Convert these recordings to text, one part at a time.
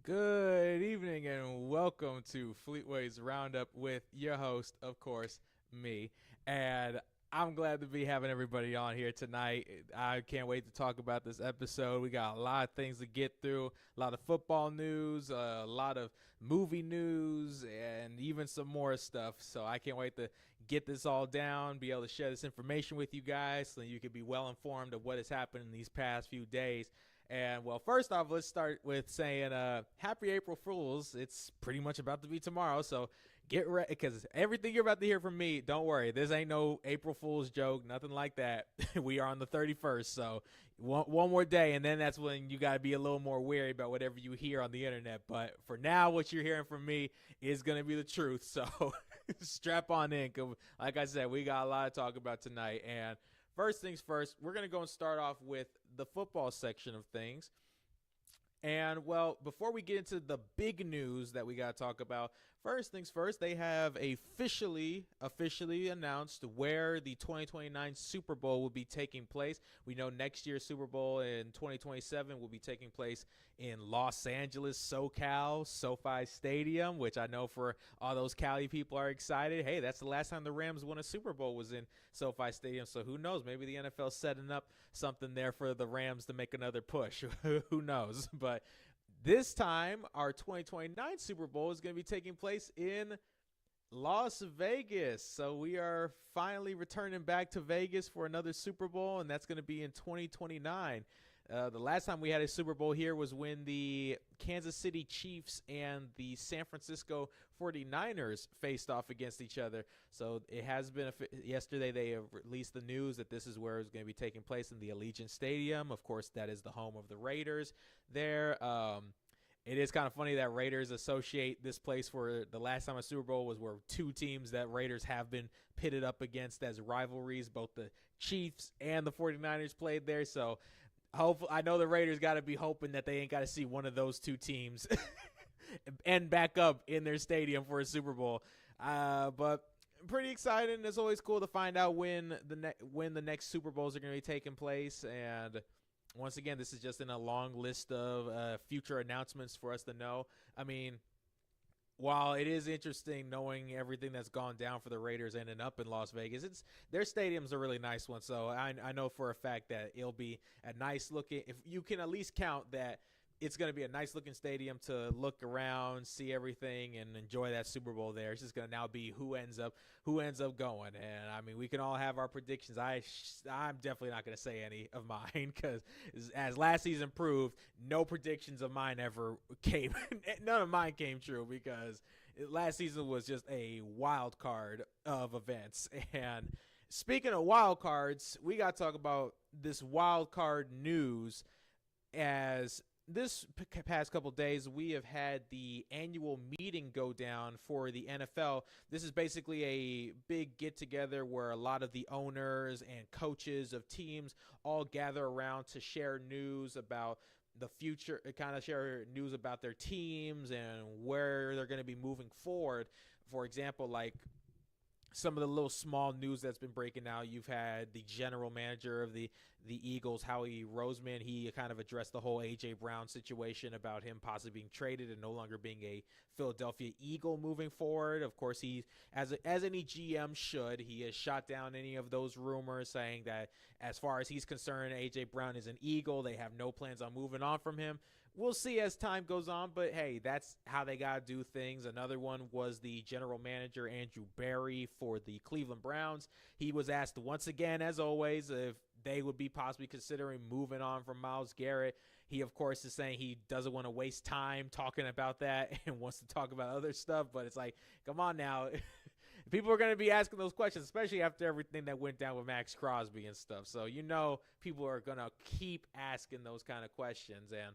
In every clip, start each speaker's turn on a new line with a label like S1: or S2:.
S1: Good evening and welcome to Fl33tway's Roundup with your host, of course, me. And I'm glad to be having everybody on here tonight. I can't wait to talk about this episode. We got a lot of things to get through, a lot of football news, a lot of movie news, and even some more stuff. So I can't wait to get this all down, be able to share this information with you guys so you can be well informed of what has happened in these past few days. And, well, first off, let's start with saying happy April Fools. It's pretty much about to be tomorrow, so get ready, because everything you're about to hear from me, don't worry, this ain't no April Fool's joke, nothing like that. We are on the 31st, so one more day, and then that's when you got to be a little more wary about whatever you hear on the internet. But for now, what you're hearing from me is going to be the truth, so strap on in, because like I said, we got a lot to talk about tonight. And first things first, we're going to go and start off with the football section of things. And, well, before we get into the big news that we got to talk about, first things first, they have officially announced where the 2029 Super Bowl will be taking place. We know next year's Super Bowl in 2027 will be taking place in Los Angeles, SoCal, SoFi Stadium, which I know for all those Cali people are excited. Hey, that's the last time the Rams won a Super Bowl was in SoFi Stadium, so who knows? Maybe the NFL's setting up something there for the Rams to make another push. Who knows? But this time, our 2029 Super Bowl is going to be taking place in Las Vegas. So we are finally returning back to Vegas for another Super Bowl, and that's going to be in 2029. The last time we had a Super Bowl here was when the Kansas City Chiefs and the San Francisco 49ers faced off against each other. So it has been yesterday they have released the news that this is where it's going to be taking place in the Allegiant Stadium. Of course, that is the home of the Raiders there. It is kind of funny that Raiders associate this place for the last time a Super Bowl was where two teams that Raiders have been pitted up against as rivalries. Both the Chiefs and the 49ers played there. So I know the Raiders got to be hoping that they ain't got to see one of those two teams end back up in their stadium for a Super Bowl. But pretty exciting. It's always cool to find out when the next Super Bowls are going to be taking place. And once again, this is just in a long list of future announcements for us to know. I mean, while it is interesting knowing everything that's gone down for the Raiders ending up in Las Vegas, their stadium's a really nice one. So I know for a fact that it'll be a nice looking, if you can at least count that it's going to be a nice looking stadium to look around, see everything, and enjoy that Super Bowl there. It's just going to now be who ends up going. And I mean, we can all have our predictions. I'm definitely not going to say any of mine because as last season proved, no predictions of mine ever came. None of mine came true because last season was just a wild card of events. And speaking of wild cards, we got to talk about this wild card news. As this past couple days, we have had the annual meeting go down for the NFL. This is basically a big get-together where a lot of the owners and coaches of teams all gather around to share news about the future, kind of share news about their teams and where they're going to be moving forward. For example, like some of the little small news that's been breaking out, you've had the general manager of the Eagles, Howie Roseman. He kind of addressed the whole A.J. Brown situation about him possibly being traded and no longer being a Philadelphia Eagle moving forward. Of course, he, as any GM should, he has shot down any of those rumors, saying that as far as he's concerned, A.J. Brown is an Eagle. They have no plans on moving on from him. We'll see as time goes on, but hey, that's how they got to do things. Another one was the general manager, Andrew Berry, for the Cleveland Browns. He was asked once again, as always, if they would be possibly considering moving on from Myles Garrett. He, of course, is saying he doesn't want to waste time talking about that and wants to talk about other stuff, but it's like, come on now. People are going to be asking those questions, especially after everything that went down with Max Crosby and stuff. So, people are going to keep asking those kind of questions. And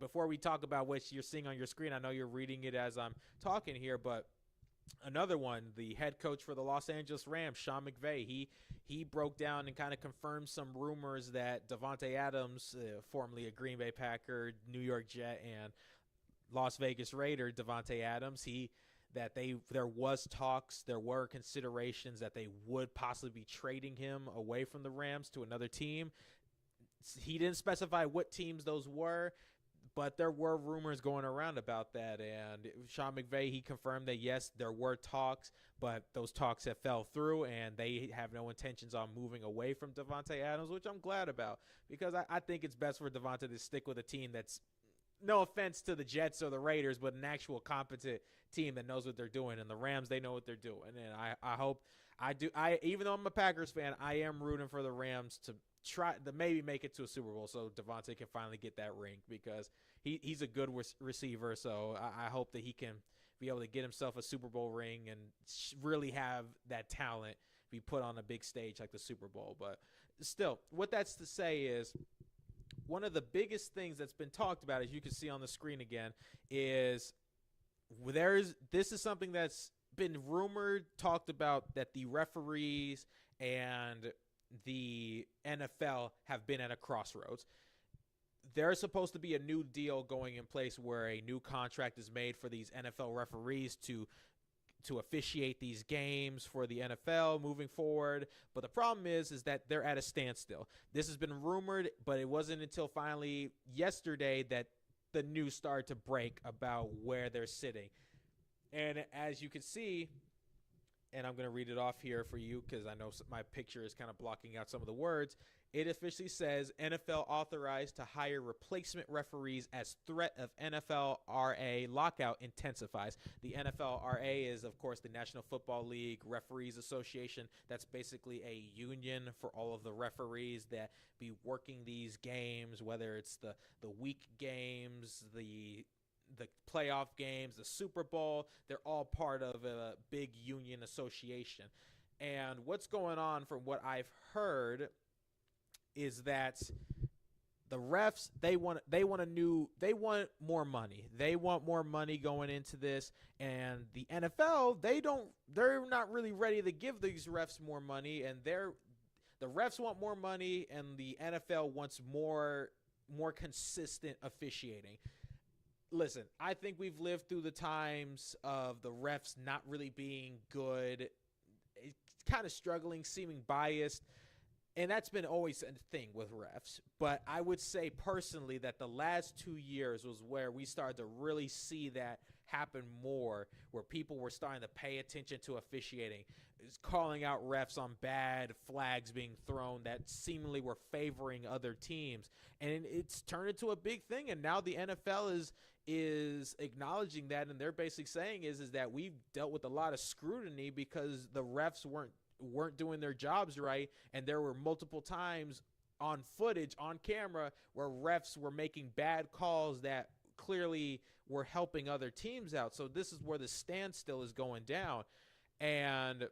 S1: before we talk about what you're seeing on your screen, I know you're reading it as I'm talking here, but another one, the head coach for the Los Angeles Rams, Sean McVay, he broke down and kind of confirmed some rumors that Davante Adams, formerly a Green Bay Packer, New York Jet, and Las Vegas Raider, Davante Adams, there was talks, there were considerations that they would possibly be trading him away from the Rams to another team. He didn't specify what teams those were, but there were rumors going around about that, and Sean McVay, he confirmed that, yes, there were talks, but those talks have fell through, and they have no intentions on moving away from Davante Adams, which I'm glad about, because I think it's best for Davante to stick with a team that's, no offense to the Jets or the Raiders, but an actual competent team that knows what they're doing, and the Rams, they know what they're doing, and I hope, even though I'm a Packers fan, I am rooting for the Rams to try to maybe make it to a Super Bowl so Davante can finally get that ring, because he's a good receiver. So I hope that he can be able to get himself a Super Bowl ring and really have that talent be put on a big stage like the Super Bowl. But still, what that's to say is one of the biggest things that's been talked about, as you can see on the screen again, is this is something that's been rumored, talked about, that the referees and the NFL have been at a crossroads. There's supposed to be a new deal going in place where a new contract is made for these NFL referees to officiate these games for the NFL moving forward. But the problem is that they're at a standstill. This has been rumored, but it wasn't until finally yesterday that the news started to break about where they're sitting. And as you can see, and I'm going to read it off here for you because I know my picture is kind of blocking out some of the words. It officially says NFL authorized to hire replacement referees as threat of NFLRA lockout intensifies. The NFLRA is, of course, the National Football League Referees Association. That's basically a union for all of the referees that be working these games, whether it's the week games, the playoff games, the Super Bowl. They're all part of a big union association. And what's going on, from what I've heard, is that the refs, they want more money. They want more money going into this, and the NFL, they're not really ready to give these refs more money, and The refs want more money, and the NFL wants more consistent officiating. Listen, I think we've lived through the times of the refs not really being good, kind of struggling, seeming biased. And that's been always a thing with refs. But I would say personally that the last 2 years was where we started to really see that happen more, where people were starting to pay attention to officiating, calling out refs on bad flags being thrown that seemingly were favoring other teams. And it's turned into a big thing. And now the NFL is acknowledging that, and they're basically saying is that we've dealt with a lot of scrutiny because the refs weren't doing their jobs right, and there were multiple times on footage on camera where refs were making bad calls that clearly were helping other teams out. So this is where the standstill is going down, and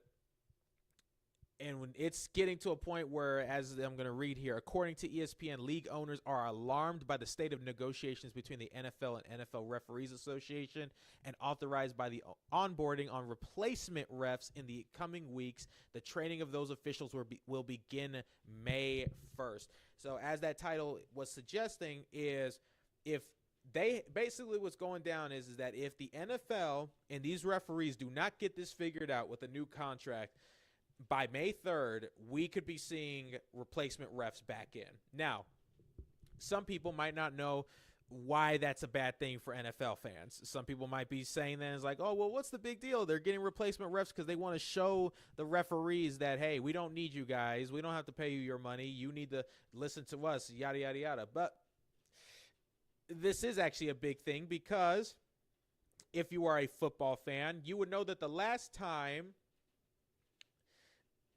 S1: when it's getting to a point where, as I'm going to read here, according to ESPN, league owners are alarmed by the state of negotiations between the NFL and NFL Referees Association and authorized by the onboarding on replacement refs in the coming weeks. The training of those officials will begin May 1st. So as that title was suggesting, is if they basically what's going down is that if the NFL and these referees do not get this figured out with a new contract, by May 3rd, we could be seeing replacement refs back in. Now, some people might not know why that's a bad thing for NFL fans. Some people might be saying that it's like, oh, well, what's the big deal? They're getting replacement refs because they want to show the referees that, hey, we don't need you guys. We don't have to pay you your money. You need to listen to us, yada, yada, yada. But this is actually a big thing because if you are a football fan, you would know that the last time,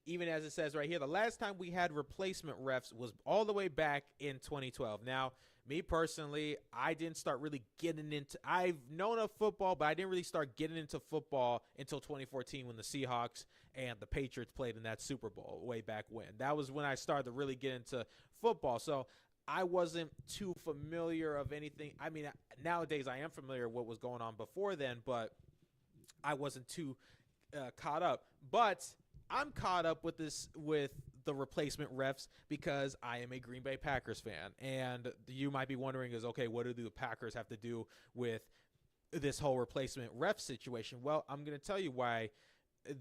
S1: even as it says right here, the last time we had replacement refs was all the way back in 2012. Now, me personally, I didn't start really getting into – I've known of football, but I didn't really start getting into football until 2014 when the Seahawks and the Patriots played in that Super Bowl way back when. That was when I started to really get into football. So I wasn't too familiar of anything. I mean, nowadays I am familiar with what was going on before then, but I wasn't too caught up. But – I'm caught up with the replacement refs because I am a Green Bay Packers fan. And you might be wondering is, okay, what do the Packers have to do with this whole replacement ref situation? Well, I'm going to tell you why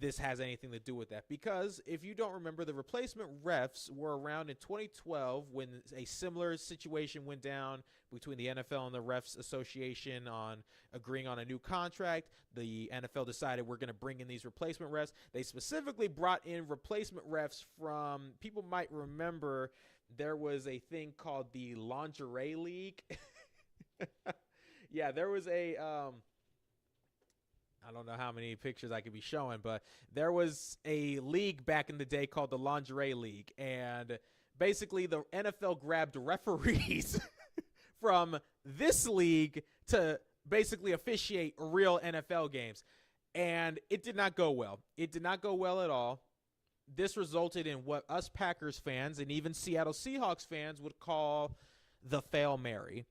S1: this has anything to do with that. Because if you don't remember, the replacement refs were around in 2012 when a similar situation went down between the NFL and the Refs Association on agreeing on a new contract. The NFL decided we're going to bring in these replacement refs. They specifically brought in replacement refs from, people might remember, there was a thing called the Lingerie League. Yeah, there was a I don't know how many pictures I could be showing, but there was a league back in the day called the Lingerie League, and basically the NFL grabbed referees from this league to basically officiate real NFL games, and it did not go well. It did not go well at all. This resulted in what us Packers fans and even Seattle Seahawks fans would call the Fail Mary.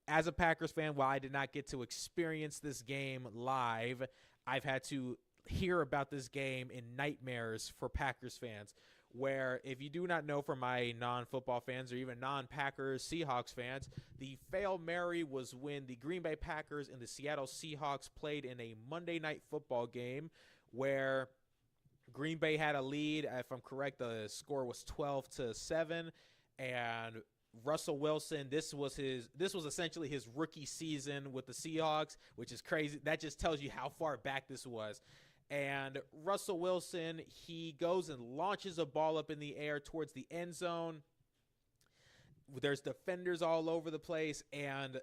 S1: As a Packers fan, while I did not get to experience this game live, I've had to hear about this game in nightmares for Packers fans, where if you do not know, for my non-football fans or even non-Packers Seahawks fans, the Fail Mary was when the Green Bay Packers and the Seattle Seahawks played in a Monday Night Football game where Green Bay had a lead. If I'm correct, the score was 12-7, and Russell Wilson, this was essentially his rookie season with the Seahawks, which is crazy. That just tells you how far back this was. And Russell Wilson, he goes and launches a ball up in the air towards the end zone. There's defenders all over the place, and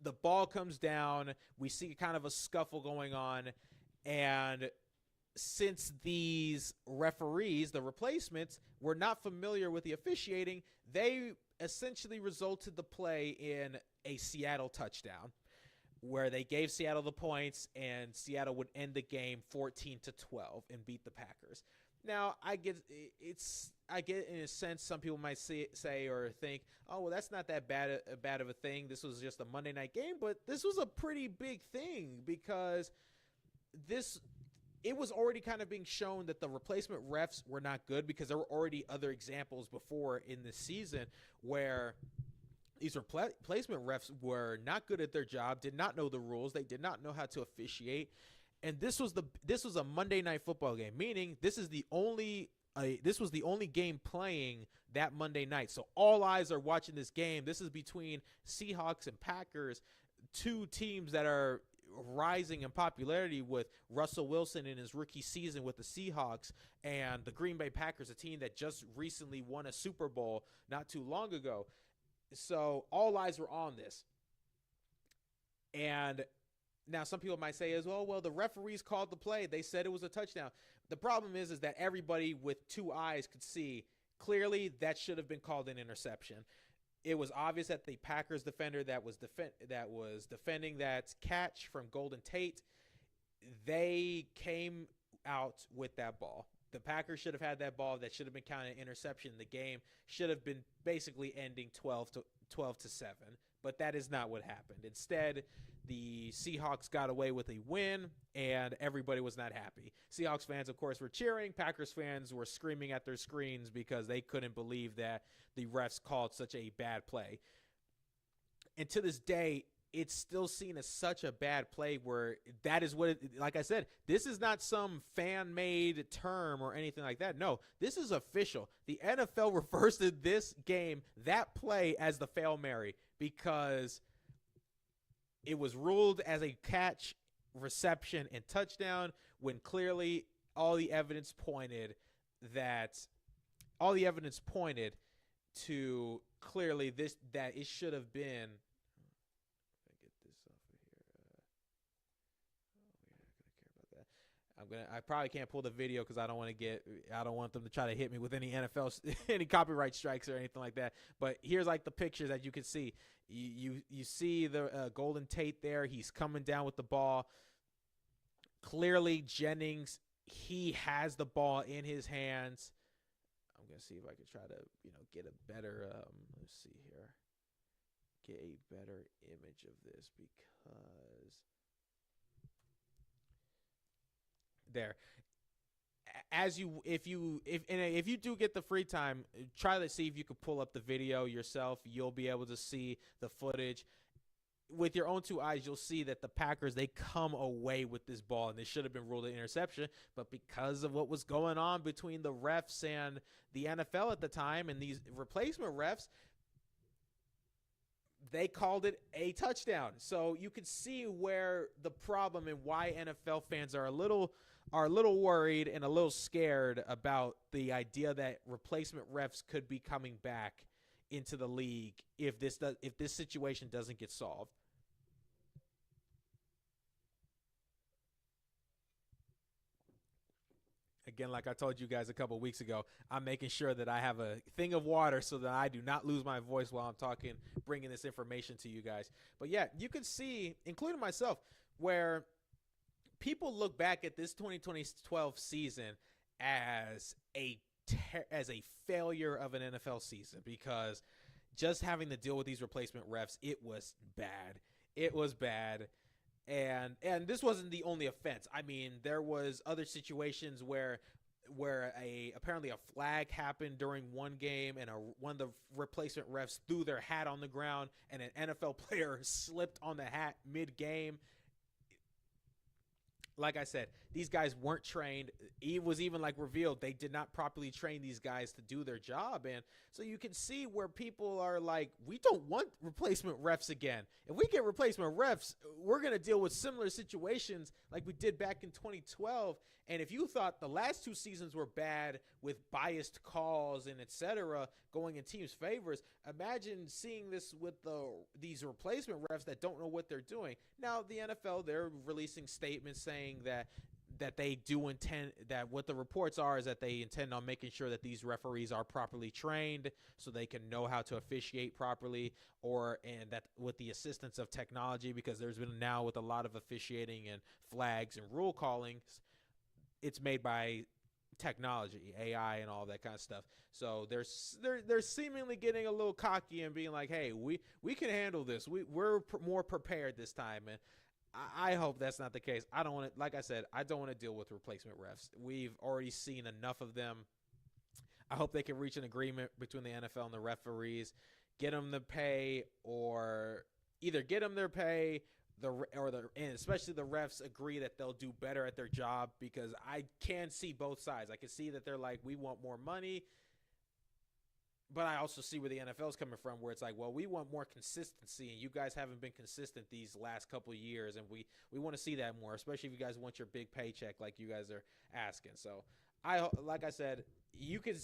S1: the ball comes down. We see kind of a scuffle going on, and since these referees, the replacements, were not familiar with the officiating, they essentially resulted the play in a Seattle touchdown where they gave Seattle the points and Seattle would end the game 14-12 and beat the Packers. Now, I get in a sense some people might say or think, oh, well, that's not that bad of a thing. This was just a Monday night game, but this was a pretty big thing because it was already kind of being shown that the replacement refs were not good, because there were already other examples before in this season where these replacement refs were not good at their job, did not know the rules, they did not know how to officiate. And this was a Monday Night Football game, meaning this was the only game playing that Monday night. So all eyes are watching this game. This is between Seahawks and Packers, two teams that are rising in popularity, with Russell Wilson in his rookie season with the Seahawks, and the Green Bay Packers, a team that just recently won a Super Bowl not too long ago. So all eyes were on this. And now some people might say well, the referees called the play. They said it was a touchdown. The problem is that everybody with two eyes could see clearly that should have been called an interception. It was obvious that the Packers defender that was defending that catch from Golden Tate, they came out with that ball. The Packers should have had that ball. That should have been counted an interception. The game should have been basically ending 12-7, but that is not what happened. Instead, the Seahawks got away with a win, and everybody was not happy. Seahawks fans, of course, were cheering. Packers fans were screaming at their screens because they couldn't believe that the refs called such a bad play. And to this day, it's still seen as such a bad play, where that is what like I said, this is not some fan-made term or anything like that. No, this is official. The NFL refers to this game, that play, as the Fail Mary, because it was ruled as a catch, reception, and touchdown, when clearly all the evidence pointed to clearly that it should have been. I probably can't pull the video because I don't want them to try to hit me with any any copyright strikes or anything like that. But here's like the pictures that you can see. You see the Golden Tate there. He's coming down with the ball. Clearly Jennings, he has the ball in his hands. I'm going to see if I can try to, get a better, let's see here. Get a better image of this, because there, if you do get the free time, try to see if you can pull up the video yourself. You'll be able to see the footage with your own two eyes. You'll see that the Packers, they come away with this ball, and they should have been ruled an interception, but because of what was going on between the refs and the NFL at the time and these replacement refs, they called it a touchdown. So you can see where the problem and why NFL fans are a little worried and a little scared about the idea that replacement refs could be coming back into the league if this situation doesn't get solved. Again, like I told you guys a couple of weeks ago, I'm making sure that I have a thing of water so that I do not lose my voice while I'm talking, bringing this information to you guys. But yeah, you can see, including myself, where people look back at this 2012 season as a failure of an NFL season, because just having to deal with these replacement refs, it was bad. It was bad. And this wasn't the only offense. I mean, there was other situations where apparently a flag happened during one game, and one of the replacement refs threw their hat on the ground, and an NFL player slipped on the hat mid-game. Like I said, these guys weren't trained. It was even revealed they did not properly train these guys to do their job. And so you can see where people are like, we don't want replacement refs again. If we get replacement refs, we're going to deal with similar situations like we did back in 2012. And if you thought the last two seasons were bad with biased calls and etc. going in teams' favors, imagine seeing this with these replacement refs that don't know what they're doing. Now, the NFL, they're releasing statements saying that they do intend, that what the reports are is that they intend on making sure that these referees are properly trained so they can know how to officiate properly, and that with the assistance of technology, because there's been now with a lot of officiating and flags and rule callings, it's made by technology, AI, and all that kind of stuff. So they're seemingly getting a little cocky and being like, hey, we can handle this. We're more prepared this time. And I hope that's not the case. I don't want to, like I said, I don't want to deal with replacement refs. We've already seen enough of them. I hope they can reach an agreement between the NFL and the referees, get them the pay, or either get them their pay, and especially the refs agree that they'll do better at their job, because I can see both sides. I can see that they're like, we want more money, but I also see where the NFL is coming from, where it's like, well, we want more consistency, and you guys haven't been consistent these last couple of years, and we want to see that more, especially if you guys want your big paycheck like you guys are asking. So, like I said, you can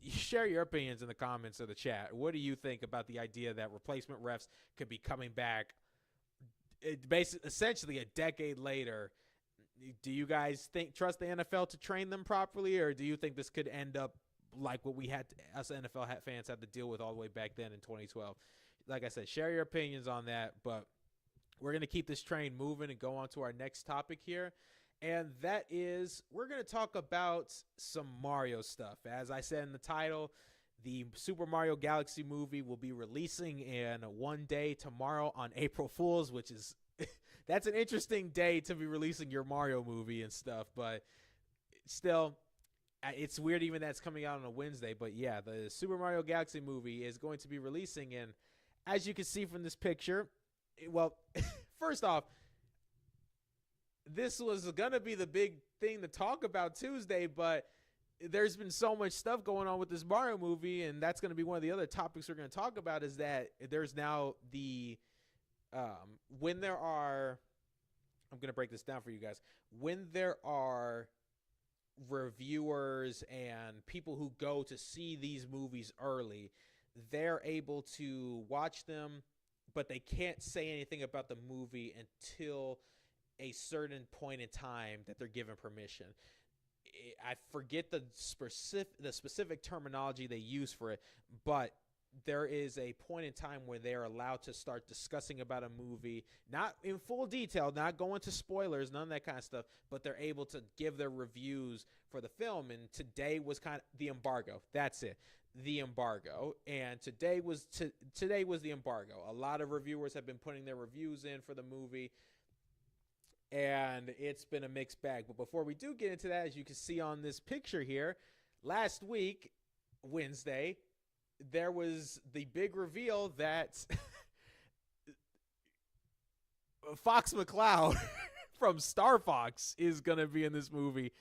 S1: share your opinions in the comments of the chat. What do you think about the idea that replacement refs could be coming back essentially a decade later? Do you guys trust the NFL to train them properly, or do you think this could end up like what we had us NFL fans had to deal with all the way back then in 2012? Like I said, share your opinions on that, but we're going to keep this train moving and go on to our next topic here. And that is, we're going to talk about some Mario stuff. As I said in the title, the Super Mario Galaxy movie will be releasing in one day tomorrow on April Fool's, which is, that's an interesting day to be releasing your Mario movie and stuff, but still, it's weird even that's coming out on a Wednesday. But yeah, the Super Mario Galaxy movie is going to be releasing, and as you can see from this picture, well, first off, this was going to be the big thing to talk about Tuesday, but there's been so much stuff going on with this Mario movie, and that's going to be one of the other topics we're going to talk about, is that there's now the when there are, I'm going to break this down for you guys, when there are reviewers and people who go to see these movies early, they're able to watch them, but they can't say anything about the movie until a certain point in time that they're given permission. I forget the specific terminology they use for it, but there is a point in time where they're allowed to start discussing about a movie, not in full detail, not going to spoilers, none of that kind of stuff, but they're able to give their reviews for the film. And today was kind of the embargo. That's it. The embargo. And today was the embargo. A lot of reviewers have been putting their reviews in for the movie, and it's been a mixed bag. But before we do get into that, as you can see on this picture here, last week, Wednesday, there was the big reveal that Fox McCloud from Star Fox is going to be in this movie.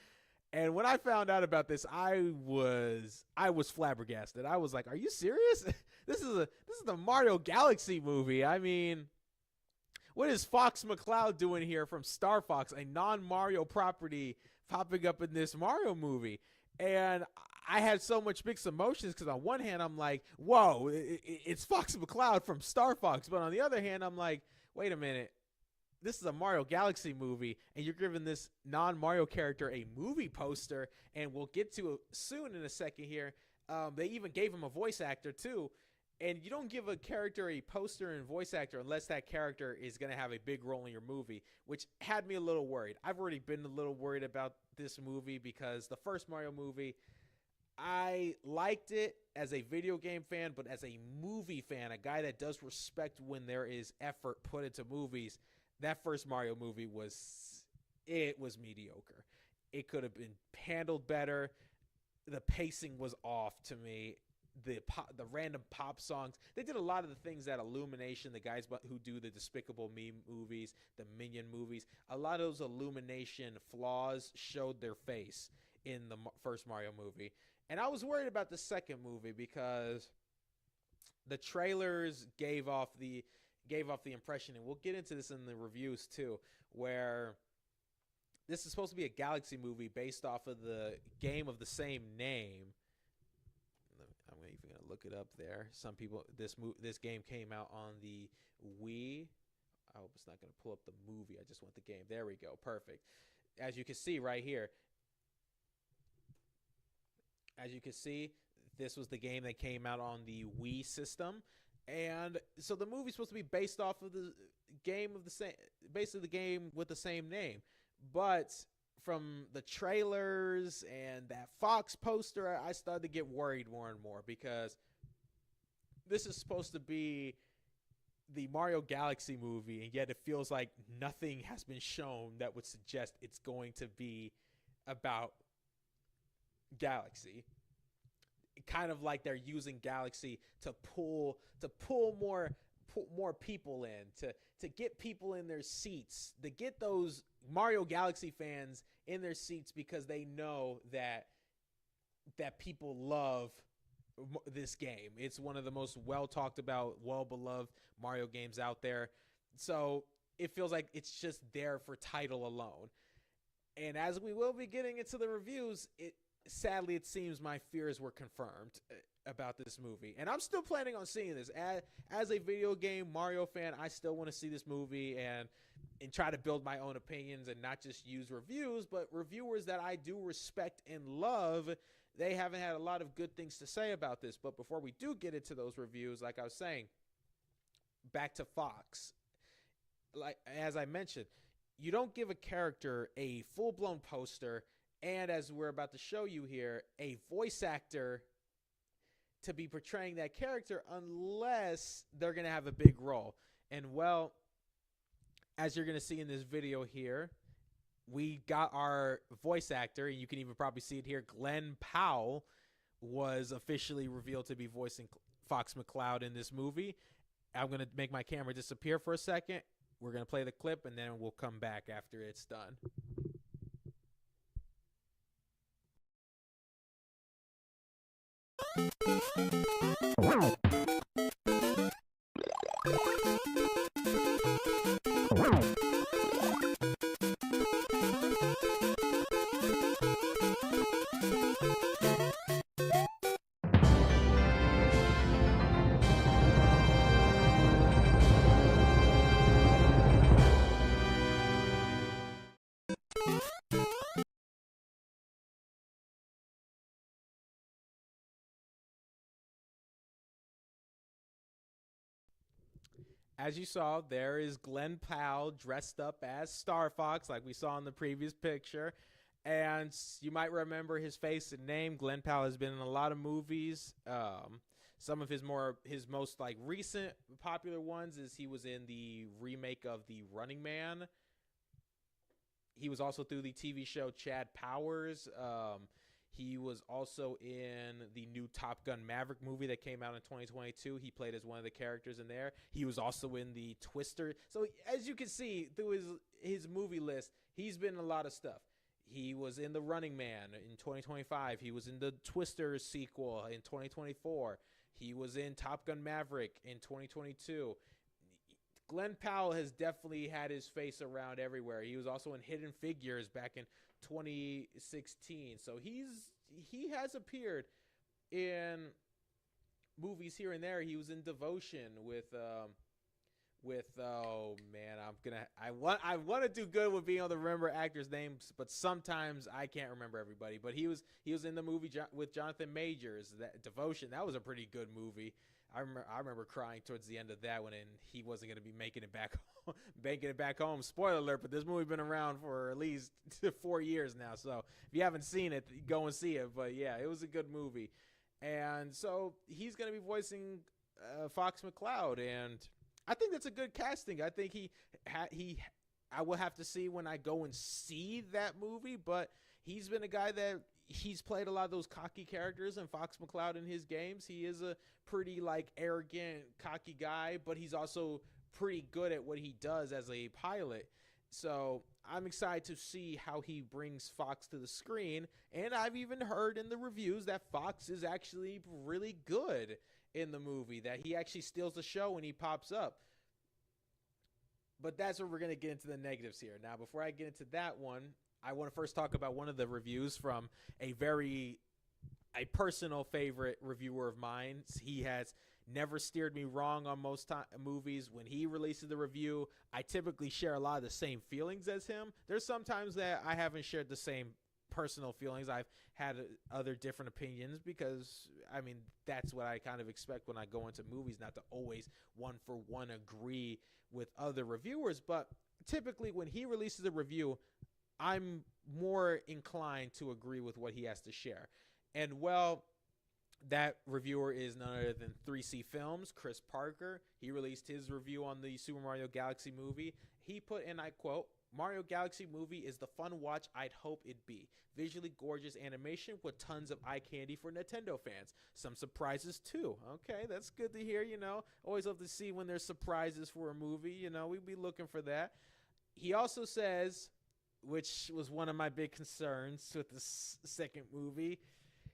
S1: And when I found out about this, I was flabbergasted. I was like, "Are you serious? This is the Mario Galaxy movie. I mean, what is Fox McCloud doing here from Star Fox, a non-Mario property, popping up in this Mario movie?" And I had so much mixed emotions, because on one hand, I'm like, whoa, it's Fox McCloud from Star Fox. But on the other hand, I'm like, wait a minute. This is a Mario Galaxy movie, and you're giving this non-Mario character a movie poster, and we'll get to it soon in a second here. They even gave him a voice actor, too. And you don't give a character a poster and voice actor unless that character is going to have a big role in your movie, which had me a little worried. I've already been a little worried about this movie, because the first Mario movie, I liked it as a video game fan, but as a movie fan, a guy that does respect when there is effort put into movies, that first Mario movie was mediocre. It could have been handled better. The pacing was off to me. The random pop songs. They did a lot of the things that Illumination, the guys who do the Despicable Me movies, the Minion movies, a lot of those Illumination flaws showed their face in the first Mario movie. And I was worried about the second movie, because the trailers gave off the impression, and we'll get into this in the reviews too, where this is supposed to be a Galaxy movie based off of the game of the same name. I'm even gonna look it up there. Some people, this game came out on the Wii. I hope it's not gonna pull up the movie. I just want the game. There we go. Perfect. As you can see right here. As you can see, this was the game that came out on the Wii system. And so the movie's supposed to be based off of the game of the same, basically the game with the same name. But from the trailers and that Fox poster, I started to get worried more and more, because this is supposed to be the Mario Galaxy movie, and yet it feels like nothing has been shown that would suggest it's going to be about Galaxy. Kind of like they're using Galaxy to pull more people in, to get people in their seats, to get those Mario Galaxy fans in their seats, because they know that people love this game. It's one of the most well talked about, well beloved Mario games out there. So it feels like it's just there for title alone. And as we will be getting into the reviews, sadly it seems my fears were confirmed about this movie. And I'm still planning on seeing this. As a video game Mario fan, I still want to see this movie and try to build my own opinions and not just use reviews, but reviewers that I do respect and love. They haven't had a lot of good things to say about this. But before we do get into those reviews, like I was saying, back to Fox. Like, as I mentioned, you don't give a character a full-blown poster and, as we're about to show you here, a voice actor to be portraying that character unless they're going to have a big role. And, well, as you're going to see in this video here, we got our voice actor, and you can even probably see it here, Glenn Powell was officially revealed to be voicing Fox McCloud in this movie. I'm going to make my camera disappear for a second. We're going to play the clip, and then we'll come back after it's done. As you saw, there is Glenn Powell dressed up as Star Fox, like we saw in the previous picture. And you might remember his face and name. Glenn Powell has been in a lot of movies. Some of his most like recent popular ones is he was in the remake of The Running Man. He was also through the TV show Chad Powers. He was also in the new Top Gun Maverick movie that came out in 2022. He played as one of the characters in there. He was also in the Twister. So as you can see through his movie list, he's been in a lot of stuff. He was in The Running Man in 2025. He was in the Twister sequel in 2024. He was in Top Gun Maverick in 2022. Glenn Powell has definitely had his face around everywhere. He was also in Hidden Figures back in 2016. So he has appeared in movies here and there. He was in Devotion with oh man, I want to do good with being able to remember actors' names, but sometimes I can't remember everybody. But he was in the movie with Jonathan Majors, that Devotion. That was a pretty good movie. I remember crying towards the end of that one, and he wasn't going to be making it back home. Spoiler alert, but this movie's been around for at least 4 years now. So if you haven't seen it, go and see it. But yeah, it was a good movie. And so he's going to be voicing Fox McCloud, and I think that's a good casting. I think I will have to see when I go and see that movie, but he's been a guy that he's played a lot of those cocky characters in Fox McCloud in his games. He is a pretty like arrogant, cocky guy, but he's also pretty good at what he does as a pilot. So I'm excited to see how he brings Fox to the screen. And I've even heard in the reviews that Fox is actually really good in the movie, that he actually steals the show when he pops up. But that's where we're going to get into the negatives here. Now, before I get into that one, I want to first talk about one of the reviews from a personal favorite reviewer of mine. He has never steered me wrong on most movies. When he releases the review, I typically share a lot of the same feelings as him. There's sometimes that I haven't shared the same personal feelings. I've had other different opinions because, I mean, that's what I kind of expect when I go into movies, not to always one-for-one agree with other reviewers. But typically when he releases a review, I'm more inclined to agree with what he has to share. And, well, That reviewer is none other than 3C Films, Chris Parker. He released his review on the Super Mario Galaxy movie. He put, and I quote, Mario Galaxy movie is the fun watch I'd hope it'd be. Visually gorgeous animation with tons of eye candy for Nintendo fans. Some surprises too. Okay, that's good to hear, you know. Always love to see when there's surprises for a movie, you know. We'd be looking for that. He also says, which was one of my big concerns with the second movie,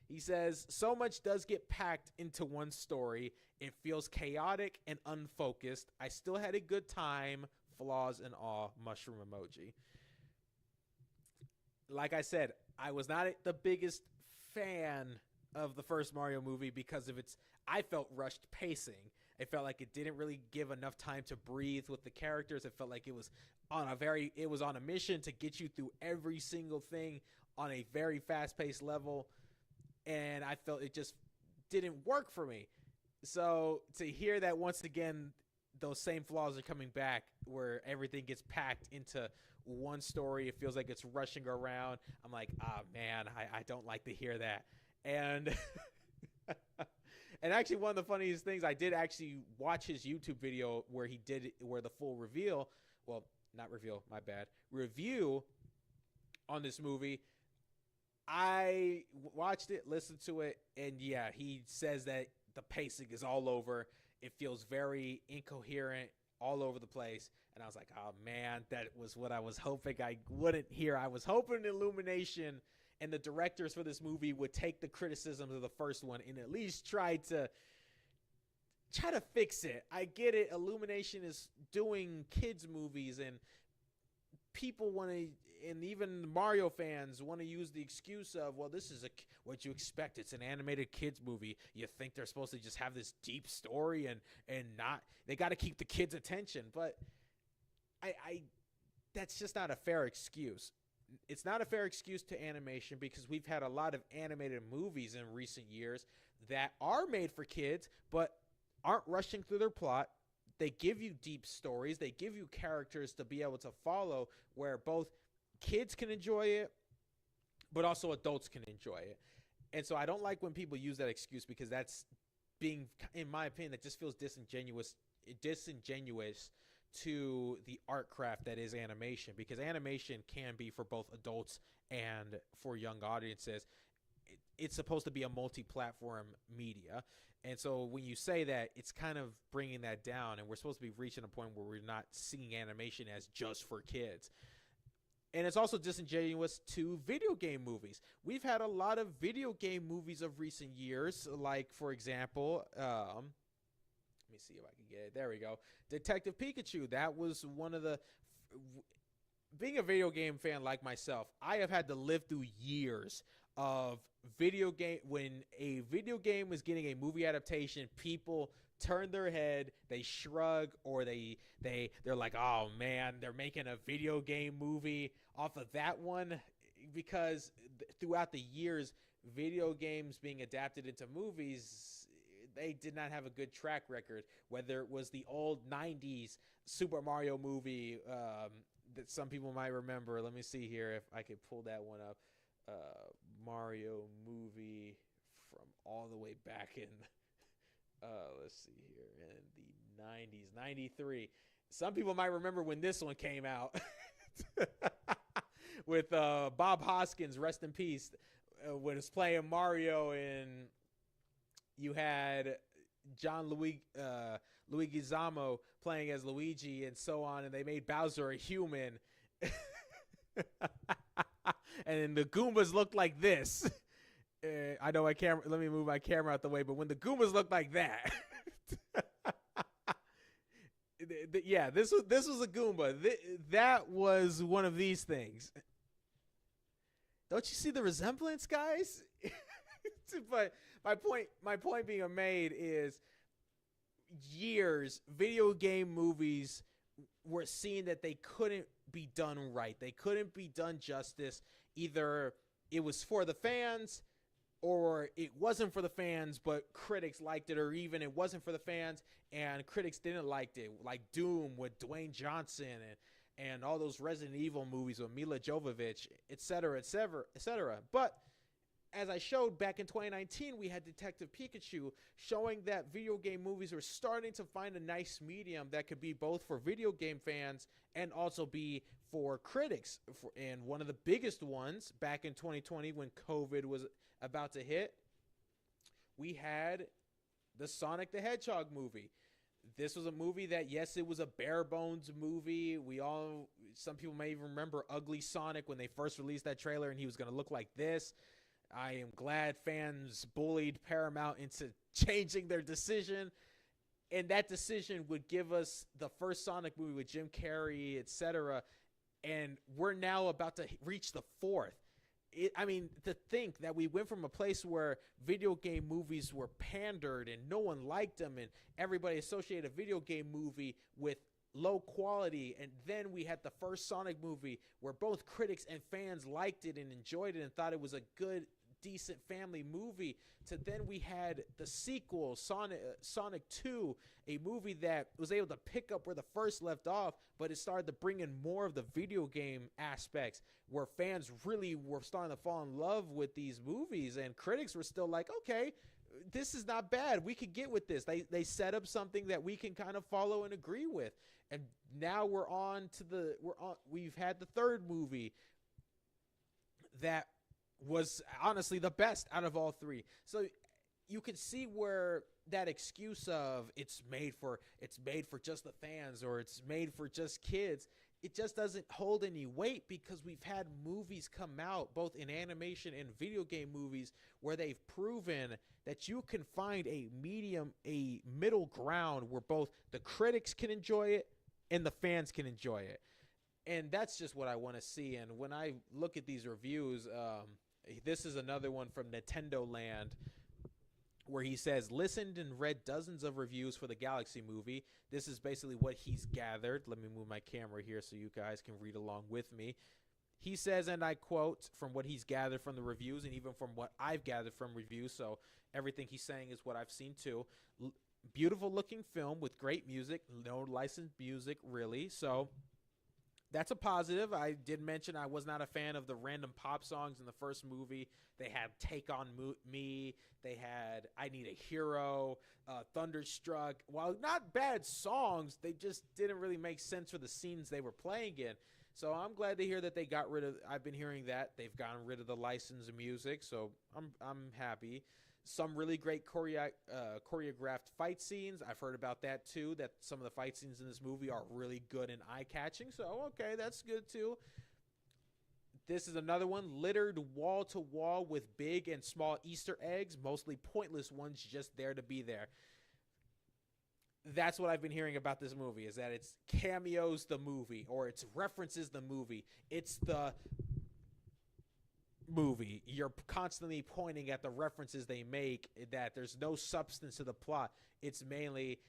S1: he says, so much does get packed into one story. It feels chaotic and unfocused. I still had a good time. Flaws and all, mushroom emoji. Like I said, I was not the biggest fan of the first Mario movie because of its, I felt, rushed pacing. It felt like it didn't really give enough time to breathe with the characters. It felt like it was on a mission to get you through every single thing on a very fast-paced level. And I felt it just didn't work for me. So to hear that once again, those same flaws are coming back where everything gets packed into one story. It feels like it's rushing around. I'm like, oh man, I don't like to hear that. And and actually one of the funniest things, I did actually watch his YouTube video where he did it, where the full reveal, well, not reveal, my bad, review on this movie. I watched it, listened to it, and yeah, he says that the pacing is all over. It feels very incoherent, all over the place. And I was like, oh man, that was what I was hoping I wouldn't hear. I was hoping Illumination and the directors for this movie would take the criticisms of the first one and at least try to fix it. I get it. Illumination is doing kids movies, and people want to, and even Mario fans want to use the excuse of, well, this is what you expect. It's an animated kids movie. You think they're supposed to just have this deep story and not, they got to keep the kids' attention. But I that's just not a fair excuse. It's not a fair excuse to animation because we've had a lot of animated movies in recent years that are made for kids but aren't rushing through their plot. They give you deep stories. They give you characters to be able to follow where both kids can enjoy it, but also adults can enjoy it. And so I don't like when people use that excuse because that's being, in my opinion, that just feels disingenuous to the art craft that is animation, because animation can be for both adults and for young audiences. It's supposed to be a multi-platform media. And so when you say that, it's kind of bringing that down, and we're supposed to be reaching a point where we're not seeing animation as just for kids. And it's also disingenuous to video game movies. We've had a lot of video game movies of recent years, like, for example, let me see if I can get it. There we go. Detective Pikachu. That was one of the... Being a video game fan like myself, I have had to live through years of video game. When a video game was getting a movie adaptation, people turn their head, they shrug, or they're like, oh man, they're making a video game movie off of that one. Because throughout the years, video games being adapted into movies, they did not have a good track record. Whether it was the old 90s Super Mario movie that some people might remember. Let me see here if I could pull that one up. Mario movie from all the way back in, let's see here, in the 90s, 93. Some people might remember when this one came out with Bob Hoskins, rest in peace, when it's playing Mario, and you had John Leguizamo playing as Luigi and so on, and they made Bowser a human. And the Goombas looked like this. I know let me move my camera out the way, but when the Goombas looked like that, yeah, this was a Goomba. That was one of these things. Don't you see the resemblance, guys? But my point being made is, years video game movies were seeing that they couldn't be done right. They couldn't be done justice. Either it was for the fans or it wasn't for the fans, but critics liked it, or even it wasn't for the fans and critics didn't like it, like Doom with Dwayne Johnson and all those Resident Evil movies with Mila Jovovich, etc., etc., etc. But as I showed back in 2019, we had Detective Pikachu showing that video game movies are starting to find a nice medium that could be both for video game fans and also be for critics. And one of the biggest ones back in 2020 when COVID was about to hit, we had the Sonic the Hedgehog movie. This was a movie that, yes, it was a bare bones movie. Some people may even remember Ugly Sonic when they first released that trailer and he was going to look like this. I am glad fans bullied Paramount into changing their decision. And that decision would give us the first Sonic movie with Jim Carrey, etc. And we're now about to reach the fourth. To think that we went from a place where video game movies were pandered and no one liked them and everybody associated a video game movie with low quality, and then we had the first Sonic movie where both critics and fans liked it and enjoyed it and thought it was a good, decent family movie, to then we had the sequel, Sonic 2, a movie that was able to pick up where the first left off, but it started to bring in more of the video game aspects where fans really were starting to fall in love with these movies, and critics were still like, okay, this is not bad. We could get with this. They set up something that we can kind of follow and agree with. And now we've had the third movie that was honestly the best out of all three. So you can see where that excuse of it's made for just the fans or it's made for just kids, it just doesn't hold any weight, because we've had movies come out both in animation and video game movies where they've proven that you can find a middle ground where both the critics can enjoy it and the fans can enjoy it. And that's just what I want to see. And when I look at these reviews, this is another one from Nintendo Land where he says, listened and read dozens of reviews for the Galaxy movie. This is basically what he's gathered. Let me move my camera here so you guys can read along with me. He says, and I quote, from what he's gathered from the reviews and even from what I've gathered from reviews, so everything he's saying is what I've seen too. Beautiful looking film with great music, no licensed music really, so that's a positive. I did mention I was not a fan of the random pop songs in the first movie. They had Take On Me. They had I Need a Hero, Thunderstruck. While not bad songs, they just didn't really make sense for the scenes they were playing in. So I'm glad to hear that they got rid of, I've been hearing that they've gotten rid of the licensed music. So I'm happy. Some really great choreographed fight scenes. I've heard about that too, that some of the fight scenes in this movie are really good and eye-catching. So, okay, that's good too. This is another one, littered wall to wall with big and small Easter eggs, mostly pointless ones just there to be there. That's what I've been hearing about this movie, is that it's cameos the movie, or it's references the movie. It's the movie. You're constantly pointing at the references they make, that there's no substance to the plot. It's mainly,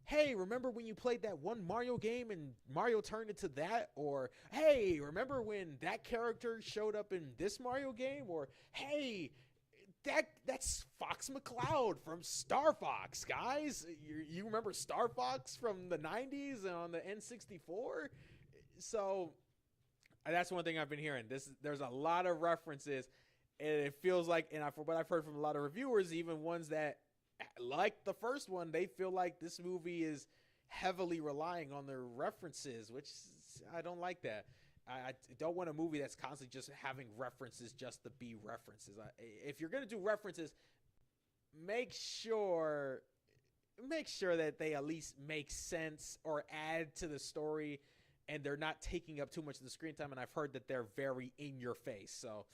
S1: hey, remember when you played that one Mario game and Mario turned into that? Or, hey, remember when that character showed up in this Mario game? Or, hey, that's Fox McCloud from Star Fox, guys. You remember Star Fox from the 90s on the N64? So that's one thing I've been hearing. There's a lot of references, and it feels like, and from what I've heard from a lot of reviewers, even ones that like the first one, they feel like this movie is heavily relying on their references, which I don't like that. I don't want a movie that's constantly just having references just to be references. If you're going to do references, make sure that they at least make sense or add to the story, and they're not taking up too much of the screen time. And I've heard that they're very in your face. So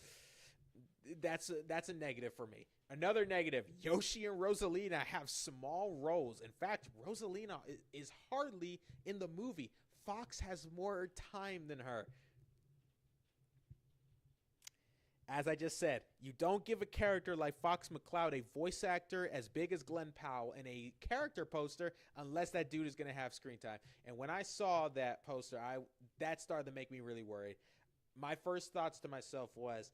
S1: that's a negative for me. Another negative, Yoshi and Rosalina have small roles. In fact, Rosalina is hardly in the movie. Fox has more time than her. As I just said, you don't give a character like Fox McCloud a voice actor as big as Glenn Powell and a character poster unless that dude is going to have screen time. And when I saw that poster, that started to make me really worried. My first thoughts to myself was,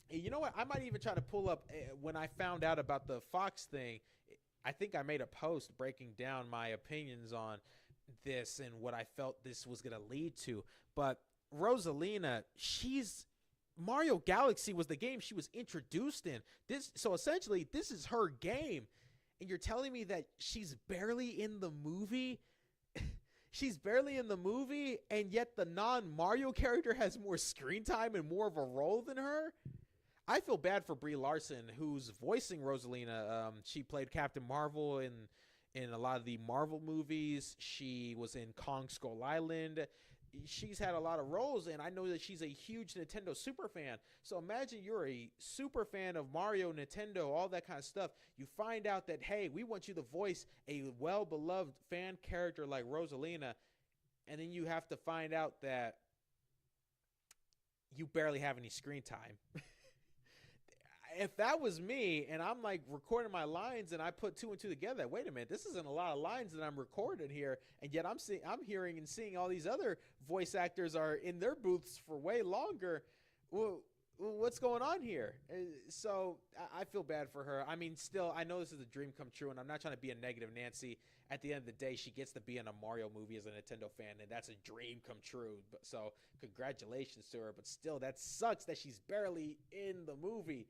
S1: hey, you know what? I might even try to pull up, when I found out about the Fox thing, I think I made a post breaking down my opinions on this and what I felt this was going to lead to. But Rosalina, she's Mario Galaxy was the game she was introduced in. So essentially, this is her game, and you're telling me that she's barely in the movie. She's barely in the movie, and yet the non-Mario character has more screen time and more of a role than her. I feel bad for Brie Larson, who's voicing Rosalina. She played Captain Marvel in a lot of the Marvel movies. She was in Kong Skull Island. She's had a lot of roles, and I know that she's a huge Nintendo super fan. So imagine you're a super fan of Mario, Nintendo, all that kind of stuff. You find out that, hey, we want you to voice a well-beloved fan character like Rosalina, and then you have to find out that you barely have any screen time. If that was me and I'm like recording my lines and I put two and two together, wait a minute, this isn't a lot of lines that I'm recording here, and yet I'm hearing and seeing all these other voice actors are in their booths for way longer. Well, what's going on here? So I feel bad for her. I mean, still, I know this is a dream come true, and I'm not trying to be a negative Nancy. At the end of the day, she gets to be in a Mario movie as a Nintendo fan, and that's a dream come true. So congratulations to her, but still, that sucks that she's barely in the movie.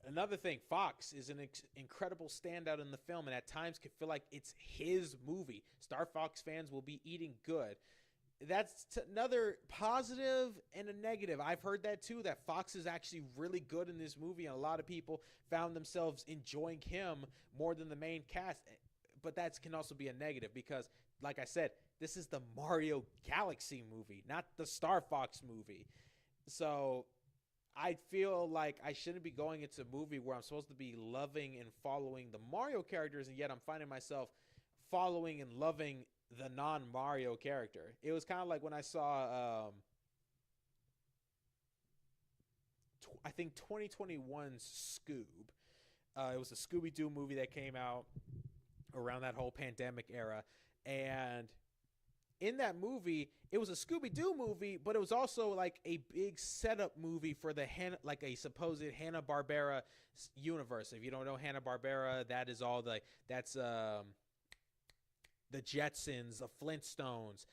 S1: Another thing, Fox is an incredible standout in the film, and at times can feel like it's his movie. Star Fox fans will be eating good. That's another positive and a negative. I've heard that too, that Fox is actually really good in this movie, and a lot of people found themselves enjoying him more than the main cast. But that can also be a negative because, like I said, this is the Mario Galaxy movie, not the Star Fox movie. So I feel like I shouldn't be going into a movie where I'm supposed to be loving and following the Mario characters, and yet I'm finding myself following and loving the non-Mario character. It was kind of like when I saw, I think 2021's Scoob. It was a Scooby-Doo movie that came out around that whole pandemic era, and in that movie, it was a Scooby-Doo movie, but it was also like a big setup movie for the like a supposed Hanna-Barbera universe. If you don't know Hanna-Barbera, that is all that's the Jetsons, the Flintstones,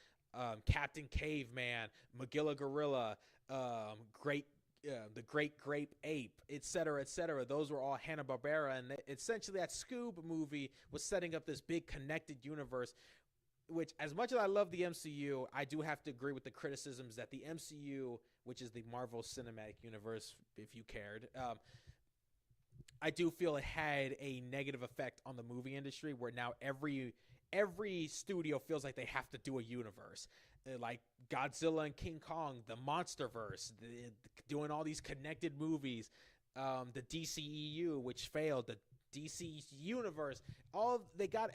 S1: Captain Caveman, Magilla Gorilla, the Great Grape Ape, etc., etc. Those were all Hanna-Barbera, and essentially that Scoob movie was setting up this big connected universe, which, as much as I love the MCU, I do have to agree with the criticisms that the MCU, which is the Marvel Cinematic Universe, if you cared, I do feel it had a negative effect on the movie industry, where now every studio feels like they have to do a universe. Like Godzilla and King Kong, the Monsterverse, doing all these connected movies, the DCEU, which failed, the DC universe,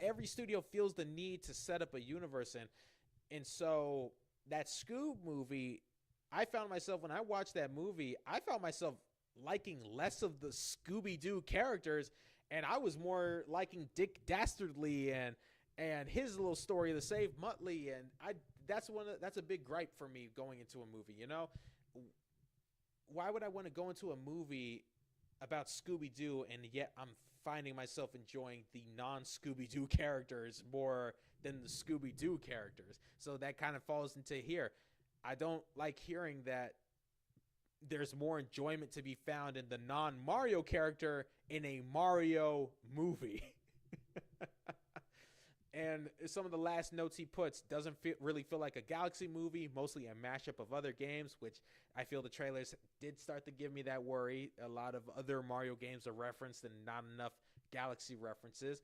S1: every studio feels the need to set up a universe and so that Scoob movie, I found myself, when I watched that movie, I found myself liking less of the Scooby-Doo characters, and I was more liking Dick Dastardly and his little story to save Muttley, and that's a big gripe for me going into a movie. You know, why would I want to go into a movie about Scooby-Doo and yet I'm finding myself enjoying the non-Scooby-Doo characters more than the Scooby-Doo characters? So that kind of falls into here. I don't like hearing that there's more enjoyment to be found in the non-Mario character in a Mario movie. And some of the last notes he puts doesn't really feel like a Galaxy movie, mostly a mashup of other games, which I feel the trailers did start to give me that worry. A lot of other Mario games are referenced and not enough Galaxy references.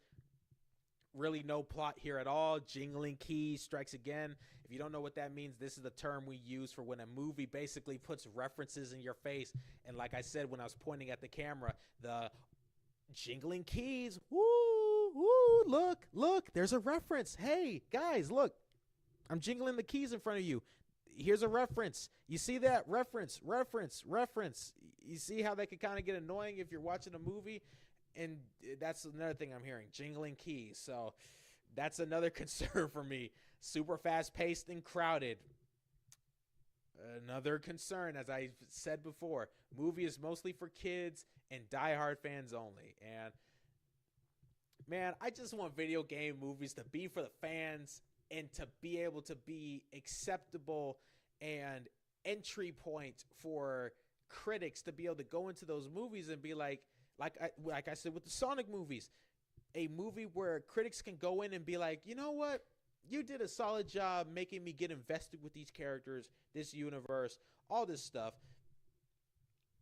S1: Really no plot here at all. Jingling keys strikes again. If you don't know what that means, this is the term we use for when a movie basically puts references in your face. And like I said when I was pointing at the camera, the jingling keys, woo! Ooh, look, there's a reference. Hey, guys, look. I'm jingling the keys in front of you. Here's a reference. You see that? Reference. You see how that could kind of get annoying if you're watching a movie? And that's another thing I'm hearing, jingling keys. So that's another concern for me. Super fast-paced and crowded. Another concern, as I said before, movie is mostly for kids and diehard fans only. And man, I just want video game movies to be for the fans and to be able to be acceptable and
S2: entry point for critics to be able to go into those movies and be like I said with the Sonic movies, a movie where critics can go in and be like, you know what, you did a solid job making me get invested with these characters, this universe, all this stuff.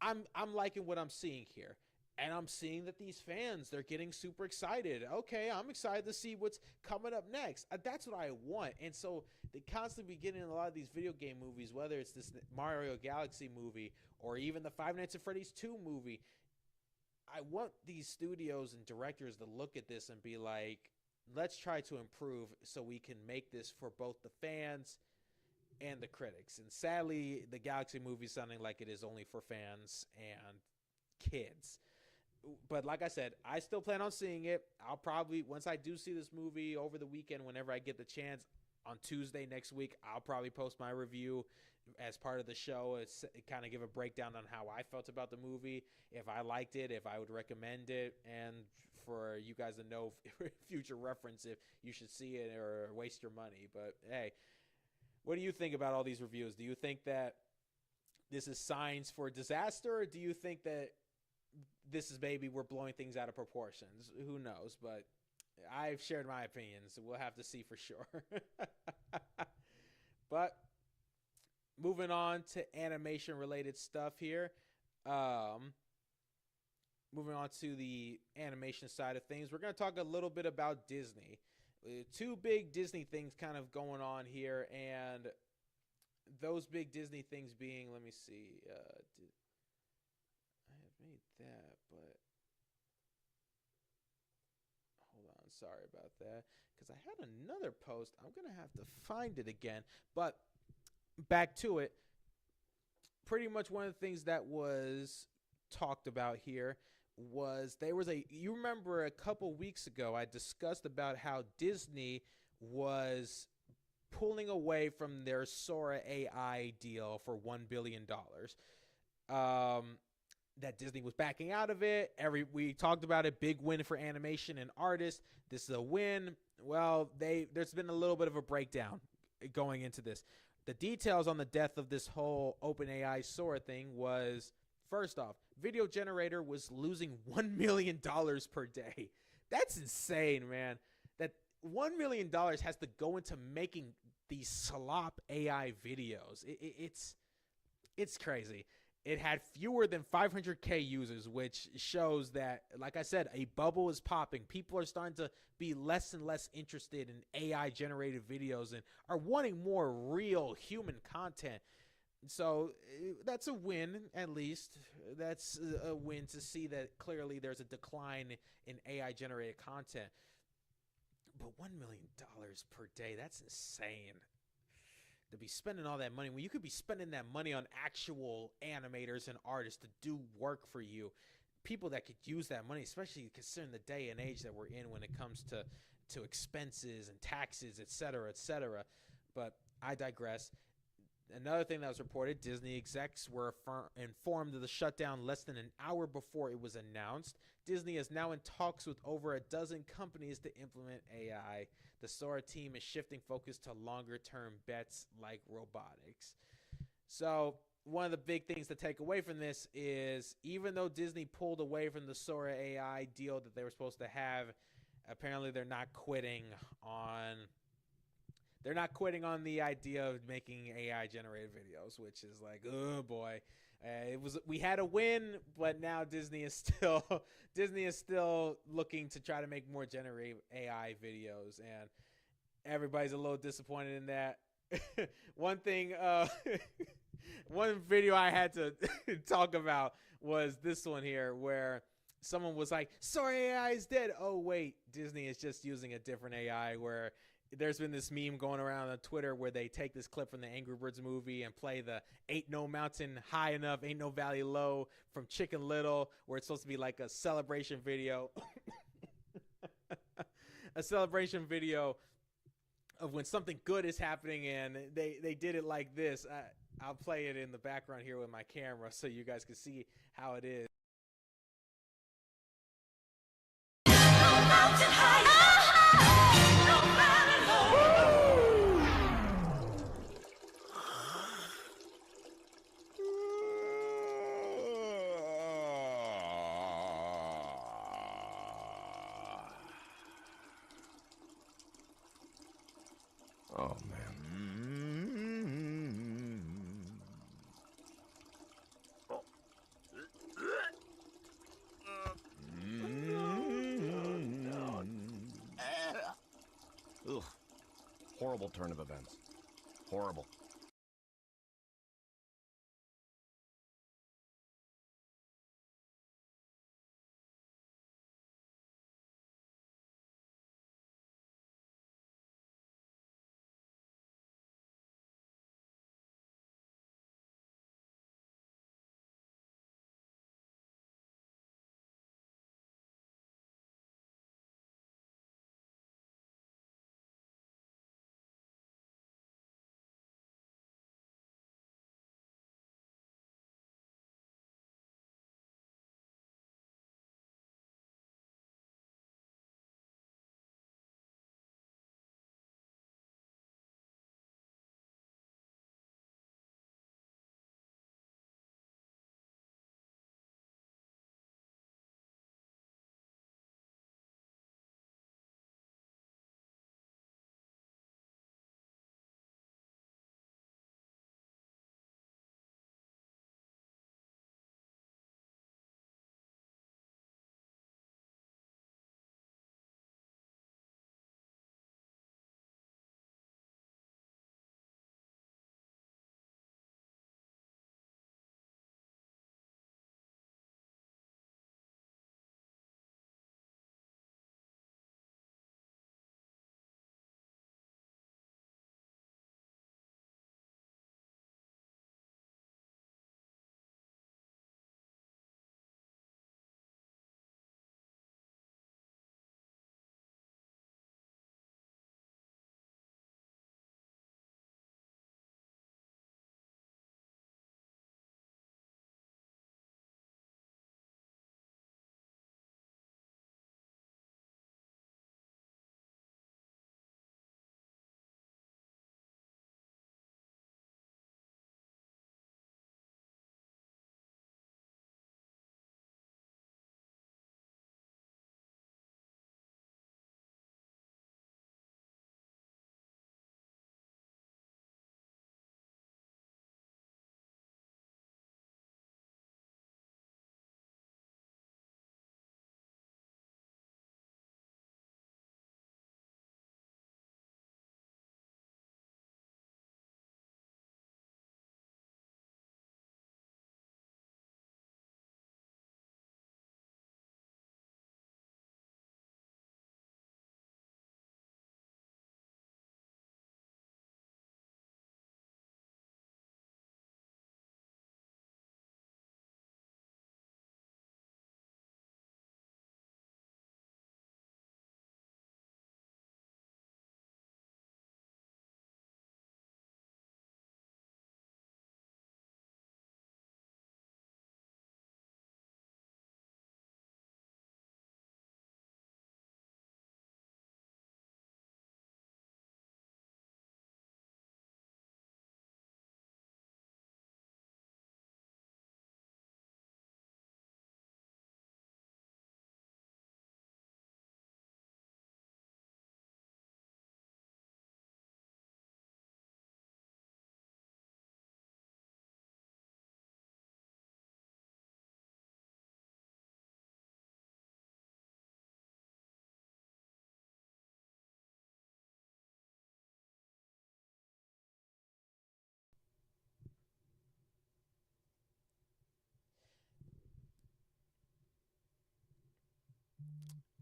S2: I'm liking what I'm seeing here. And I'm seeing that these fans, they're getting super excited. Okay, I'm excited to see what's coming up next. That's what I want. And so they constantly be getting a lot of these video game movies, whether it's this Mario Galaxy movie or even the Five Nights at Freddy's 2 movie. I want these studios and directors to look at this and be like, let's try to improve so we can make this for both the fans and the critics. And sadly, the Galaxy movie is sounding like it is only for fans and kids. But like I said, I still plan on seeing it. I'll probably, once I do see this movie over the weekend, whenever I get the chance, on Tuesday next week, I'll probably post my review as part of the show. It's kind of give a breakdown on how I felt about the movie, if I liked it, if I would recommend it, and for you guys to know future reference if you should see it or waste your money. But hey, what do you think about all these reviews? Do you think that this is signs for disaster, or do you think that this is maybe we're blowing things out of proportions? Who knows? But I've shared my opinions. We'll have to see for sure. But moving on to animation related stuff here. Moving on to the animation side of things, we're going to talk a little bit about Disney. Two big Disney things kind of going on here, and those big Disney things being, let me see, I have made that, but hold on, sorry about that, because I had another post. I'm going to have to find it again, but back to it. Pretty much one of the things that was talked about here was you remember a couple weeks ago I discussed about how Disney was pulling away from their Sora AI deal for $1 billion. That Disney was backing out of it. We talked about it, big win for animation and artists. This is a win. Well, there's been a little bit of a breakdown going into this. The details on the death of this whole OpenAI Sora thing was, first off, video generator was losing $1 million per day. That's insane, man. That $1 million has to go into making these slop AI videos. It's crazy. It had fewer than 500K users, which shows that, like I said, a bubble is popping. People are starting to be less and less interested in AI-generated videos and are wanting more real human content. So that's a win, at least. That's a win to see that clearly there's a decline in AI-generated content. But $1 million per day, that's insane. To be spending all that money when you could be spending that money on actual animators and artists to do work for you, people that could use that money, especially considering the day and age that we're in when it comes to expenses and taxes, etc., etc. But I digress. Another thing that was reported, Disney execs were informed of the shutdown less than an hour before it was announced. Disney is now in talks with over a dozen companies to implement AI. The Sora team is shifting focus to longer-term bets like robotics. So one of the big things to take away from this is, even though Disney pulled away from the Sora AI deal that they were supposed to have, apparently they're not quitting on the idea of making AI generated videos, which is like, oh boy. We had a win, but now Disney is still looking to try to make more generative AI videos, and everybody's a little disappointed in that. One video I had to talk about was this one here, where someone was like, "Sorry, AI is dead." Oh wait, Disney is just using a different AI. Where there's been this meme going around on Twitter where they take this clip from the Angry Birds movie and play the "Ain't No Mountain High Enough, Ain't No Valley Low" from Chicken Little, where it's supposed to be like a celebration video. A celebration video of when something good is happening, and they did it like this. I'll play it in the background here with my camera so you guys can see how it is.
S3: Oh, man. Ugh. Horrible turn of events. Horrible.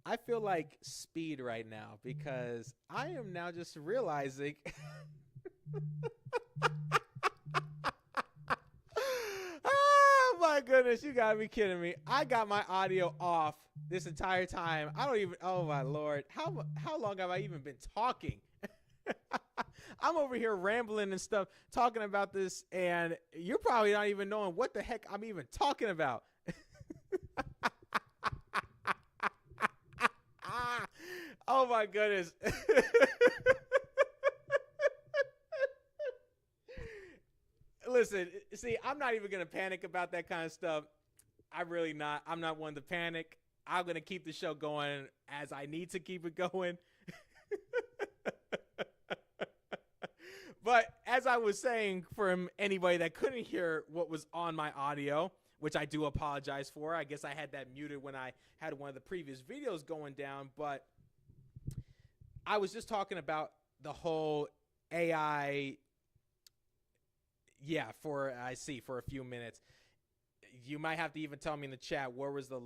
S2: I feel like Speed right now because I am now just realizing. Oh my goodness, you gotta be kidding me. I got my audio off this entire time. I don't even, oh my Lord. How long have I even been talking? I'm over here rambling and stuff, talking about this, and you're probably not even knowing what the heck I'm even talking about. Oh my goodness. Listen, see, I'm not even going to panic about that kind of stuff. I'm not one to panic. I'm going to keep the show going as I need to keep it going. But as I was saying, from anybody that couldn't hear what was on my audio, which I do apologize for. I guess I had that muted when I had one of the previous videos going down. But I was just talking about the whole AI. Yeah, for a few minutes. You might have to even tell me in the chat when was the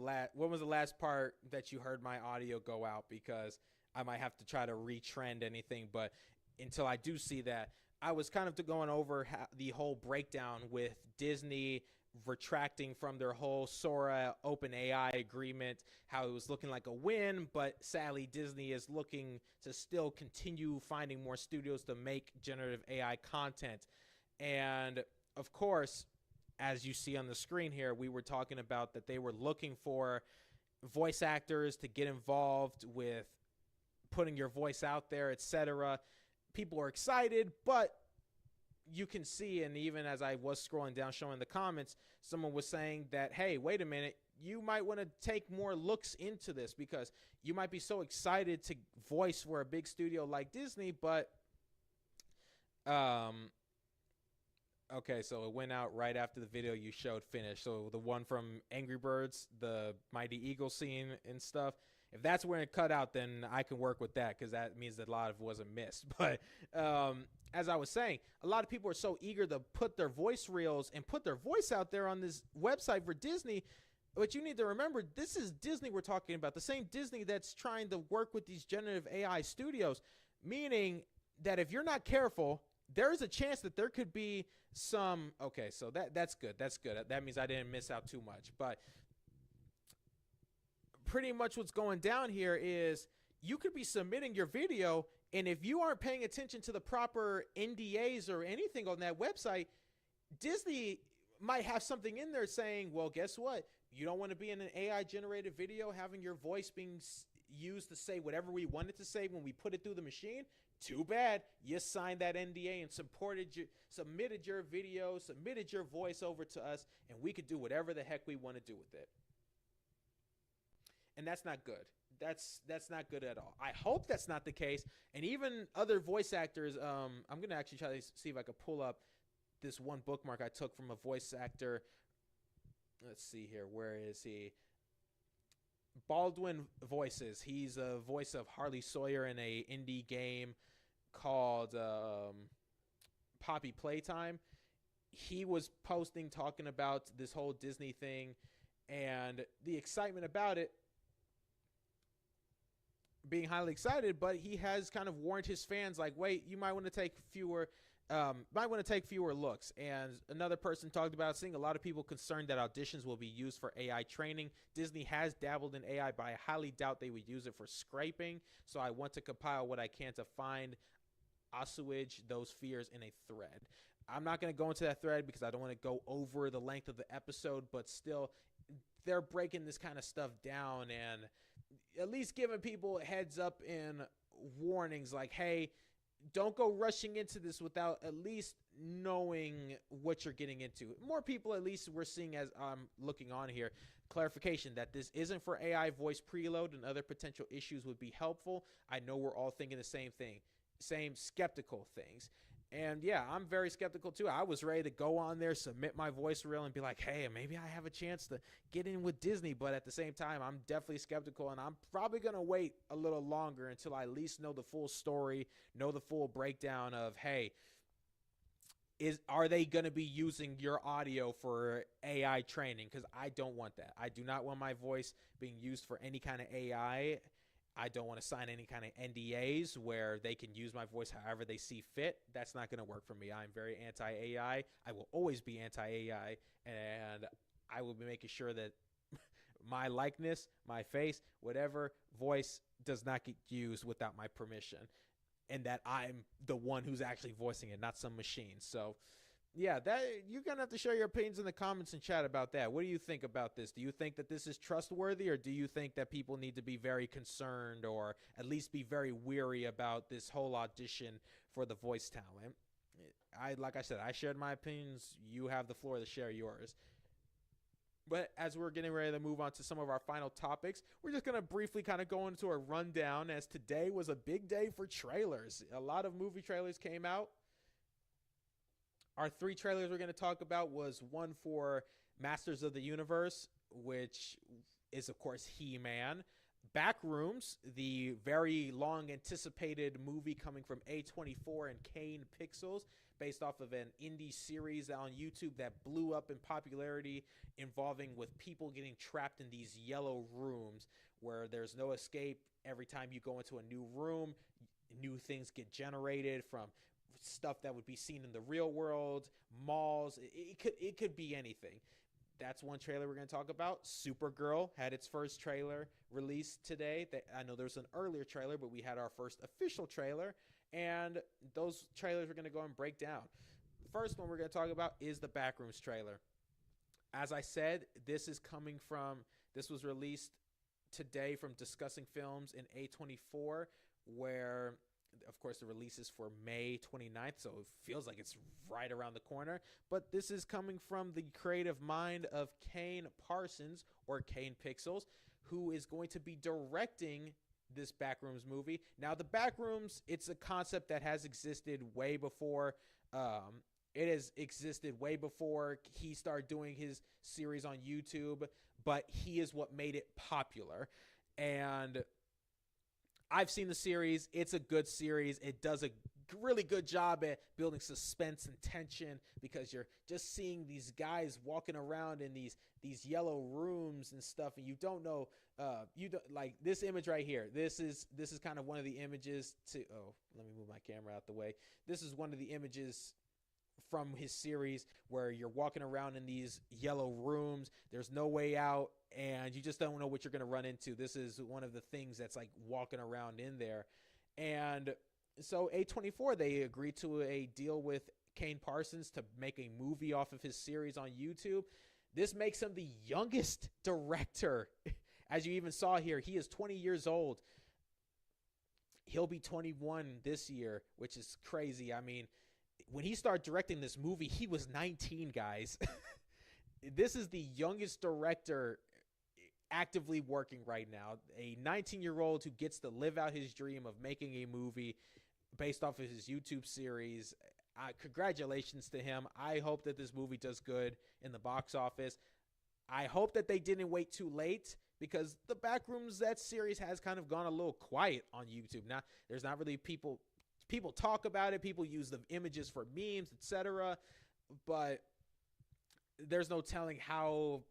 S2: last part that you heard my audio go out, because I might have to try to retrend anything. But until I do see that, I was kind of going over the whole breakdown with Disney retracting from their whole Sora OpenAI agreement, how it was looking like a win, but sadly Disney is looking to still continue finding more studios to make generative AI content. And of course, as you see on the screen here, we were talking about that they were looking for voice actors to get involved with putting your voice out there, etc. People are excited, but you can see, and even as I was scrolling down showing the comments, someone was saying that, hey, wait a minute, you might want to take more looks into this, because you might be so excited to voice for a big studio like Disney, but okay, so it went out right after the video you showed finished. So the one from Angry Birds, the Mighty Eagle scene and stuff, if that's where it cut out, then I can work with that, because that means that a lot of it wasn't missed. But as I was saying, a lot of people are so eager to put their voice reels and put their voice out there on this website for Disney. But you need to remember, this is Disney we're talking about, the same Disney that's trying to work with these generative AI studios, meaning that if you're not careful, there is a chance that there could be some, okay, so that's good. That's good. That means I didn't miss out too much. But pretty much what's going down here is you could be submitting your video, and if you aren't paying attention to the proper NDAs or anything on that website, Disney might have something in there saying, well, guess what? You don't want to be in an AI generated video having your voice being used to say whatever we want it to say when we put it through the machine. Too bad. You signed that NDA and submitted your video, submitted your voice over to us, and we could do whatever the heck we want to do with it. And that's not good. That's not good at all. I hope that's not the case. And even other voice actors, I'm going to actually try to see if I could pull up this one bookmark I took from a voice actor. Let's see here. Where is he? Baldwin Voices. He's a voice of Harley Sawyer in a indie game called Poppy Playtime. He was posting, talking about this whole Disney thing and the excitement about it, being highly excited, but he has kind of warned his fans, like, wait, you might want to take fewer looks. And another person talked about seeing a lot of people concerned that auditions will be used for AI training. Disney has dabbled in AI, but I highly doubt they would use it for scraping. So I want to compile what I can to find assuage those fears in a thread. I'm not going to go into that thread because I don't want to go over the length of the episode, but still, they're breaking this kind of stuff down and at least giving people a heads up and warnings like, hey, don't go rushing into this without at least knowing what you're getting into. More people, at least we're seeing as I'm looking on here, clarification that this isn't for AI voice preload and other potential issues would be helpful. I know we're all thinking the same thing, same skeptical things. And yeah, I'm very skeptical too. I was ready to go on there, submit my voice reel and be like, hey, maybe I have a chance to get in with Disney. But at the same time, I'm definitely skeptical, and I'm probably going to wait a little longer until I at least know the full story, know the full breakdown of, hey, are they going to be using your audio for AI training? Because I don't want that. I do not want my voice being used for any kind of AI. I don't want to sign any kind of NDAs where they can use my voice however they see fit. That's not going to work for me. I'm very anti-AI. I will always be anti-AI, and I will be making sure that my likeness, my face, whatever voice does not get used without my permission, and that I'm the one who's actually voicing it, not some machine. So yeah, that you're going to have to share your opinions in the comments and chat about that. What do you think about this? Do you think that this is trustworthy, or do you think that people need to be very concerned or at least be very weary about this whole audition for the voice talent? Like I said, I shared my opinions. You have the floor to share yours. But as we're getting ready to move on to some of our final topics, we're just going to briefly kind of go into a rundown, as today was a big day for trailers. A lot of movie trailers came out. Our three trailers we're going to talk about was one for Masters of the Universe, which is, of course, He-Man. Backrooms, the very long anticipated movie coming from A24 and Kane Pixels, based off of an indie series on YouTube that blew up in popularity, involving with people getting trapped in these yellow rooms where there's no escape. Every time you go into a new room, new things get generated from stuff that would be seen in the real world, malls. It could be anything. That's one trailer we're going to talk about. Supergirl had its first trailer released today. I know there's an earlier trailer, but we had our first official trailer, and those trailers we're going to go and break down. The first one we're going to talk about is the Backrooms trailer. As I said, this was released today from Discussing Films in A24, where, of course, the release is for May 29th, so it feels like it's right around the corner. But this is coming from the creative mind of Kane Parsons, or Kane Pixels, who is going to be directing this Backrooms movie. Now, the Backrooms, it's a concept that has existed way before. It has existed way before he started doing his series on YouTube, but he is what made it popular. And I've seen the series. It's a good series. It does a really good job at building suspense and tension, because you're just seeing these guys walking around in these yellow rooms and stuff, and you don't know. You don't like this image right here. This is kind of one of the images to. Oh, let me move my camera out the way. This is one of the images from his series where you're walking around in these yellow rooms. There's no way out, and you just don't know what you're going to run into. This is one of the things that's like walking around in there. And so A24, they agreed to a deal with Kane Parsons to make a movie off of his series on YouTube. This makes him the youngest director. As you even saw here, he is 20 years old. He'll be 21 this year, which is crazy. I mean, when he started directing this movie, he was 19, guys. This is the youngest director actively working right now. A 19-year-old who gets to live out his dream of making a movie based off of his YouTube series. Congratulations to him. I hope that this movie does good in the box office. I hope that they didn't wait too late, because the Backrooms, that series has kind of gone a little quiet on YouTube. Now, there's not really people talk about it. People use the images for memes, etc. But there's no telling how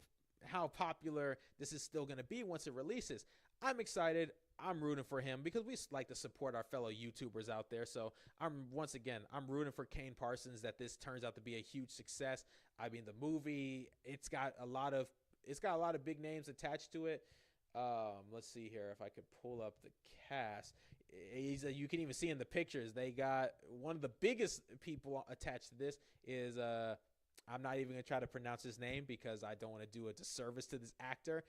S2: popular this is still going to be once it releases. I'm excited. I'm rooting for him, because we like to support our fellow YouTubers out there. So I'm rooting for Kane Parsons, that this turns out to be a huge success. I mean, the movie, it's got a lot of big names attached to it. Let's see here if I could pull up the cast. You can even see in the pictures, they got one of the biggest people attached to this is I'm not even gonna try to pronounce his name, because I don't want to do a disservice to this actor.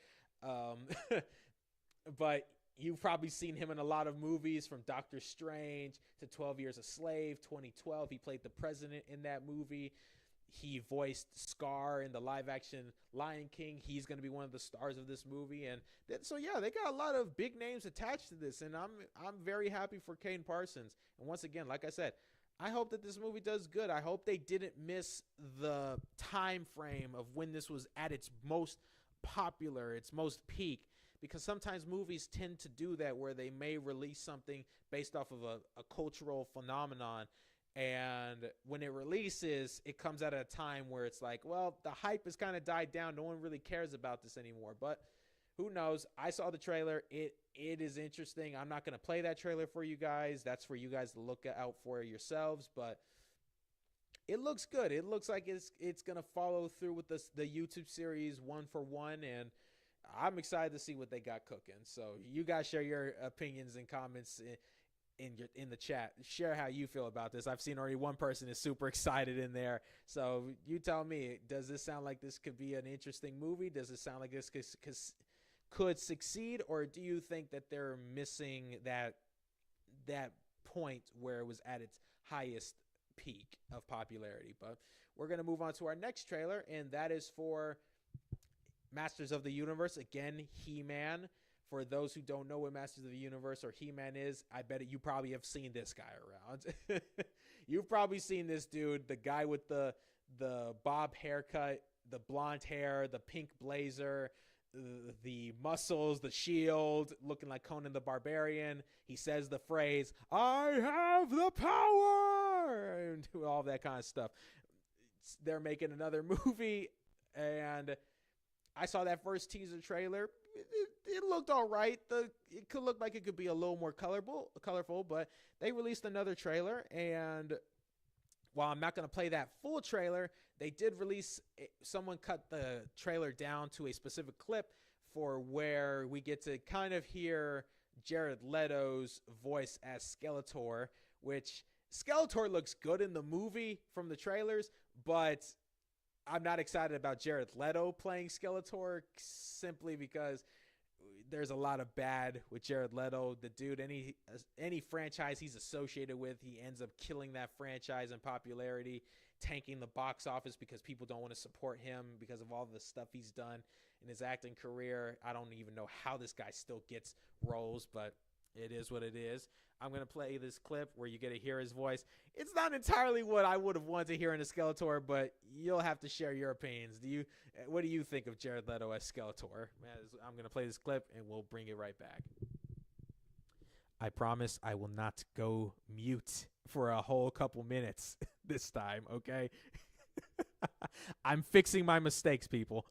S2: But you've probably seen him in a lot of movies, from Doctor Strange to 12 Years a Slave, 2012. He played the president in that movie. He voiced Scar in the live-action Lion King. He's going to be one of the stars of this movie. And so, yeah, they got a lot of big names attached to this, and I'm very happy for Kane Parsons. And once again, like I said, I hope that this movie does good. I hope they didn't miss the time frame of when this was at its most popular, its most peak, because sometimes movies tend to do that, where they may release something based off of a cultural phenomenon, and when it releases, it comes at a time where it's like, well, the hype has kind of died down. No one really cares about this anymore. But who knows? I saw the trailer. It is interesting. I'm not going to play that trailer for you guys. That's for you guys to look out for yourselves. But it looks good. It looks like it's going to follow through with the YouTube series one for one. And I'm excited to see what they got cooking. So you guys share your opinions and comments in the chat. Share how you feel about this. I've seen already one person is super excited in there. So you tell me, does this sound like this could be an interesting movie? Does it sound like this could succeed, or do you think that they're missing that point where it was at its highest peak of popularity? But we're going to move on to our next trailer, and that is for Masters of the Universe. Again, He-Man. For those who don't know what Masters of the Universe or He-Man is, I bet you probably have seen this guy around. You've probably seen this dude, the guy with the bob haircut, the blonde hair, the pink blazer, the muscles, the shield, looking like Conan the Barbarian. He says the phrase, "I have the power," and all that kind of stuff. They're making another movie, and I saw that first teaser trailer. It looked all right. It could look like it could be a little more colorful, but they released another trailer, and while I'm not going to play that full trailer, they did release, someone cut the trailer down to a specific clip for where we get to kind of hear Jared Leto's voice as Skeletor, which Skeletor looks good in the movie from the trailers, but I'm not excited about Jared Leto playing Skeletor simply because there's a lot of bad with Jared Leto. The dude, any franchise he's associated with, he ends up killing that franchise in popularity, tanking the box office because people don't want to support him because of all the stuff he's done in his acting career. I don't even know how this guy still gets roles, but it is what it is. I'm going to play this clip where you get to hear his voice. It's not entirely what I would have wanted to hear in a Skeletor, but you'll have to share your opinions. What do you think of Jared Leto as Skeletor? I'm going to play this clip, and we'll bring it right back. I promise I will not go mute for a whole couple minutes this time, okay? I'm fixing my mistakes, people.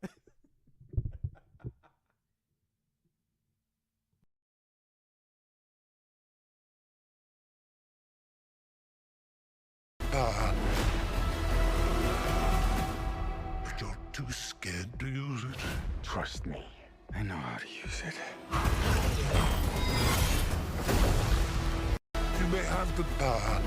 S4: But you're too scared to use it.
S5: Trust me, I know how to use it.
S4: You may have the power.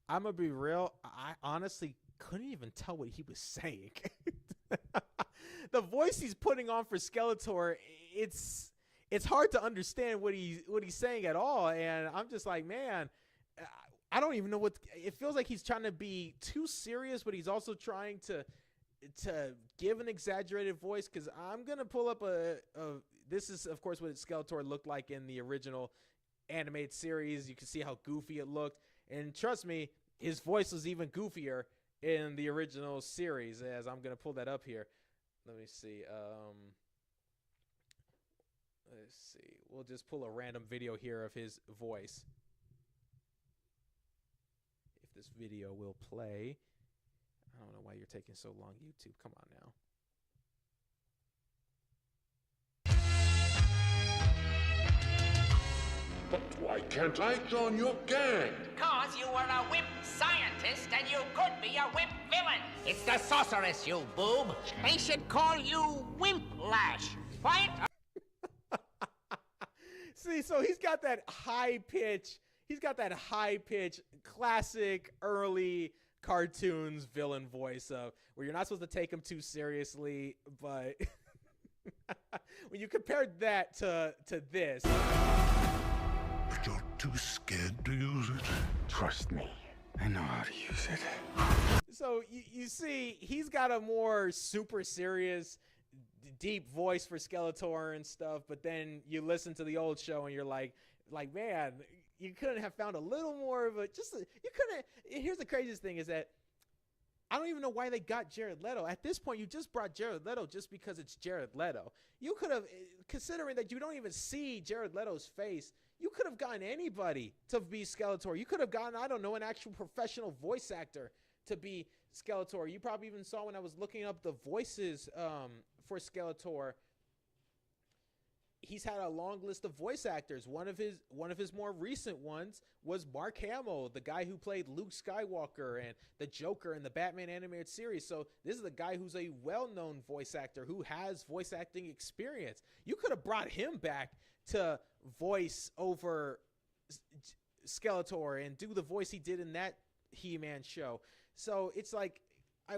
S2: I'm going to be real. I honestly couldn't even tell what he was saying. The voice he's putting on for Skeletor, it's hard to understand what he's saying at all. And I'm just like, man, I don't even know what it feels like. He's trying to be too serious, but he's also trying to give an exaggerated voice. Because I'm gonna pull up this is of course what Skeletor looked like in the original animated series. You can see how goofy it looked, and trust me, his voice was even goofier in the original series. As I'm gonna pull that up here. Let me see. Let's see. We'll just pull a random video here of his voice. If this video will play. I don't know why you're taking so long, YouTube. Come on now.
S4: But why can't I join your gang?
S6: Because you were a whip scientist and you could be a whip villain. It's the sorceress, you boob. They should call you Wimplash. Fight.
S2: See, so he's got that high pitch. He's got that high pitch, classic early cartoons villain voice of where you're not supposed to take him too seriously, but when you compare that to this.
S4: But you're too scared to use it.
S5: Trust me, I know how to use it.
S2: So you see, he's got a more super serious, deep voice for Skeletor and stuff, but then you listen to the old show and you're like, man, you couldn't have found a little more of you couldn't. Here's the craziest thing is that I don't even know why they got Jared Leto. At this point, you just brought Jared Leto just because it's Jared Leto. You could have, considering that you don't even see Jared Leto's face, you could have gotten anybody to be Skeletor. You could have gotten, I don't know, an actual professional voice actor to be Skeletor. You probably even saw when I was looking up the voices for Skeletor. He's had a long list of voice actors. One of his more recent ones was Mark Hamill, the guy who played Luke Skywalker and the Joker in the Batman animated series. So this is a guy who's a well-known voice actor who has voice acting experience. You could have brought him back to voice over Skeletor and do the voice he did in that He-Man show. So it's like I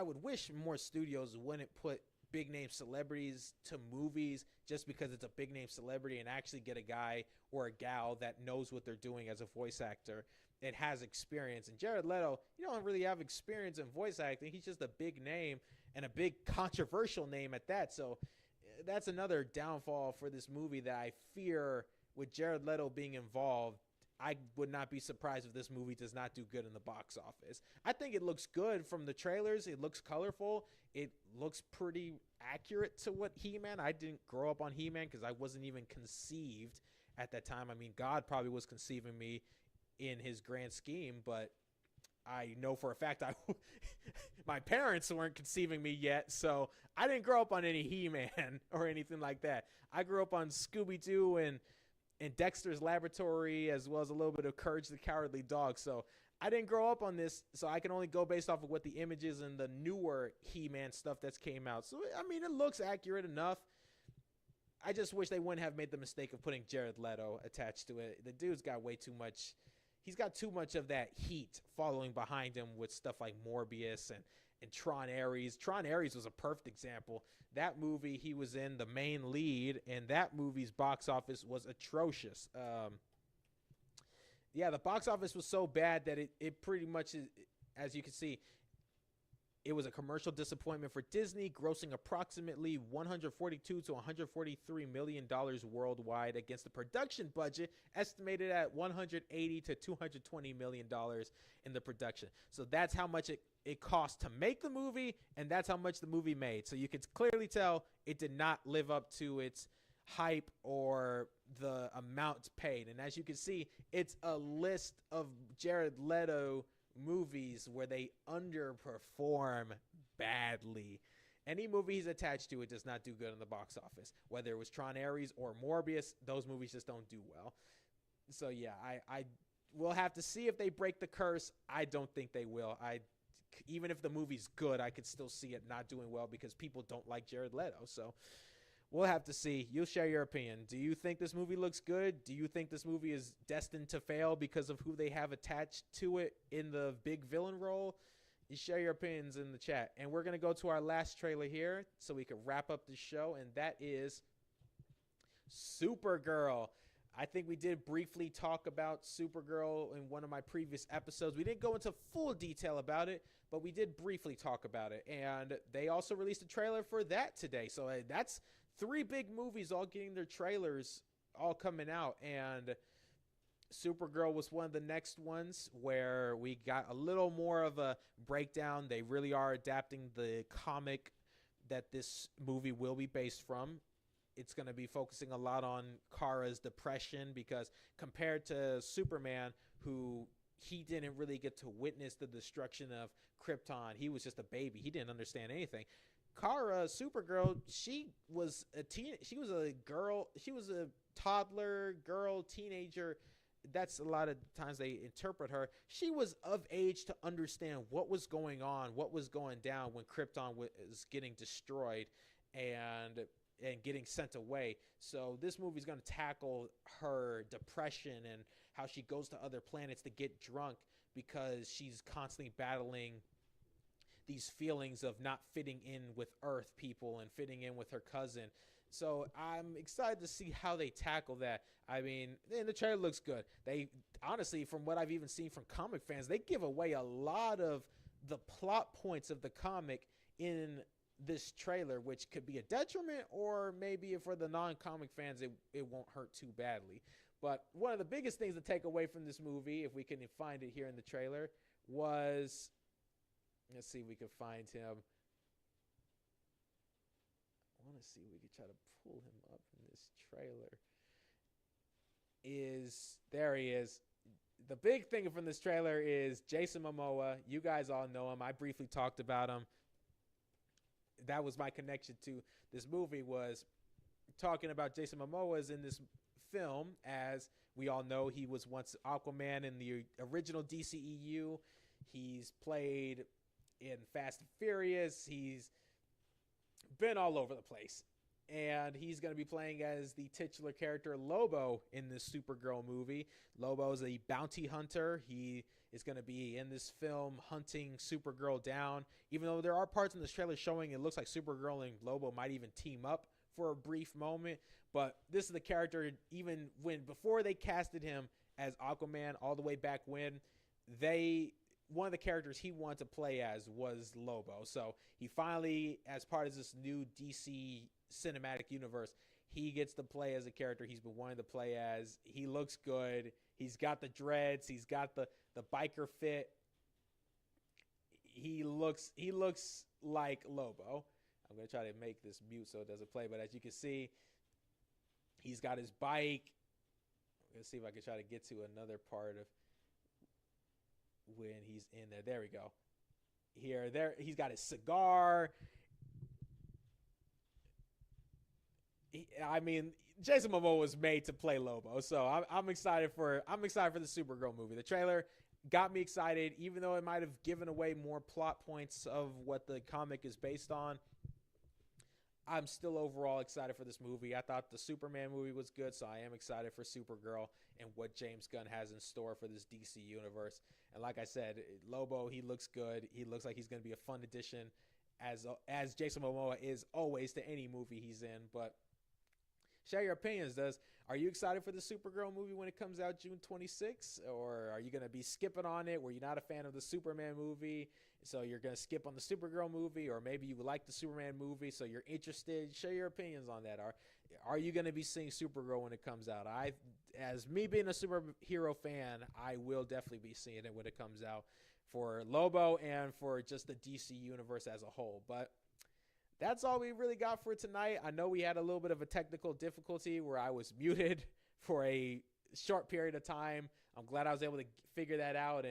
S2: would wish more studios wouldn't put big name celebrities to movies just because it's a big name celebrity and actually get a guy or a gal that knows what they're doing as a voice actor. and has experience. And Jared Leto, you don't really have experience in voice acting. He's just a big name and a big controversial name at that. So that's another downfall for this movie that I fear with Jared Leto being involved. I would not be surprised if this movie does not do good in the box office. I think it looks good from the trailers. It looks colorful. It looks pretty accurate to what He-Man. I didn't grow up on He-Man because I wasn't even conceived at that time. I mean, God probably was conceiving me in his grand scheme, but I know for a fact my parents weren't conceiving me yet, so I didn't grow up on any He-Man or anything like that. I grew up on Scooby-Doo and Dexter's Laboratory, as well as a little bit of Courage the Cowardly Dog. So I didn't grow up on this, so I can only go based off of what the images and the newer He-Man stuff that's came out. So, I mean, it looks accurate enough. I just wish they wouldn't have made the mistake of putting Jared Leto attached to it. The dude's got way too much. He's got too much of that heat following behind him with stuff like Morbius and Tron Ares. Tron Ares was a perfect example. That movie, he was in the main lead, and that movie's box office was atrocious. The box office was so bad that it pretty much, as you can see, it was a commercial disappointment for Disney, grossing approximately $142 to $143 million worldwide against the production budget estimated at $180 to $220 million in the production. So that's how much it cost to make the movie, and that's how much the movie made. So you can clearly tell it did not live up to its hype or the amount paid. And as you can see, it's a list of Jared Leto movies where they underperform badly. Any movie he's attached to, it does not do good in the box office. Whether it was Tron Ares or Morbius, those movies just don't do well. So yeah, I will have to see if they break the curse. I don't think they will. Even if the movie's good, I could still see it not doing well because people don't like Jared Leto. So we'll have to see. You'll share your opinion. Do you think this movie looks good? Do you think this movie is destined to fail because of who they have attached to it in the big villain role? You share your opinions in the chat. And we're going to go to our last trailer here so we can wrap up the show, and that is Supergirl. I think we did briefly talk about Supergirl in one of my previous episodes. We didn't go into full detail about it, but we did briefly talk about it. And they also released a trailer for that today. So that's 3 big movies all getting their trailers all coming out. And Supergirl was one of the next ones where we got a little more of a breakdown. They really are adapting the comic that this movie will be based from. It's going to be focusing a lot on Kara's depression because compared to Superman, who he didn't really get to witness the destruction of Krypton. He was just a baby. He didn't understand anything. Kara, Supergirl, she was a girl. She was a toddler, girl, teenager. That's a lot of times they interpret her. She was of age to understand what was going on, what was going down when Krypton was getting destroyed and getting sent away. So this movie is going to tackle her depression and how she goes to other planets to get drunk because she's constantly battling these feelings of not fitting in with Earth people and fitting in with her cousin. So I'm excited to see how they tackle that. I mean, and the trailer looks good. They honestly, from what I've even seen from comic fans, they give away a lot of the plot points of the comic in this trailer, which could be a detriment, or maybe for the non-comic fans, it won't hurt too badly. But one of the biggest things to take away from this movie, if we can find it here in the trailer, was, let's see if we can find him. I want to see if we can try to pull him up in this trailer. There he is. The big thing from this trailer is Jason Momoa. You guys all know him. I briefly talked about him. That was my connection to this movie, was talking about Jason Momoa is in this film. As we all know, he was once Aquaman in the original DCEU. He's played in Fast and Furious. He's been all over the place. And he's going to be playing as the titular character Lobo in this Supergirl movie. Lobo is a bounty hunter. He is going to be in this film hunting Supergirl down. Even though there are parts in this trailer showing it looks like Supergirl and Lobo might even team up for a brief moment. But this is the character, even before they casted him as Aquaman all the way back when, one of the characters he wanted to play as was Lobo. So he finally, as part of this new DC cinematic universe, he gets to play as a character he's been wanting to play as. He looks good. He's got the dreads. He's got the biker fit. He looks like Lobo. I'm going to try to make this mute so it doesn't play. But as you can see, he's got his bike. I'm going to see if I can try to get to another part of when he's in there. There we go. He's got his cigar. Jason Momoa was made to play Lobo, so I'm excited for the Supergirl movie. The trailer got me excited, even though it might have given away more plot points of what the comic is based on. I'm still overall excited for this movie. I thought the Superman movie was good, so I am excited for Supergirl and what James Gunn has in store for this DC universe. And like I said, Lobo, he looks good. He looks like he's going to be a fun addition, as Jason Momoa is always to any movie he's in. But share your opinions. Are you excited for the Supergirl movie when it comes out June 26th? Or are you going to be skipping on it? Were you not a fan of the Superman movie, so you're going to skip on the Supergirl movie? Or maybe you like the Superman movie, so you're interested. Share your opinions on that. Are you going to be seeing Supergirl when it comes out? As me being a superhero fan, I will definitely be seeing it when it comes out for Lobo and for just the DC universe as a whole. But that's all we really got for tonight. I know we had a little bit of a technical difficulty where I was muted for a short period of time. I'm glad I was able to figure that out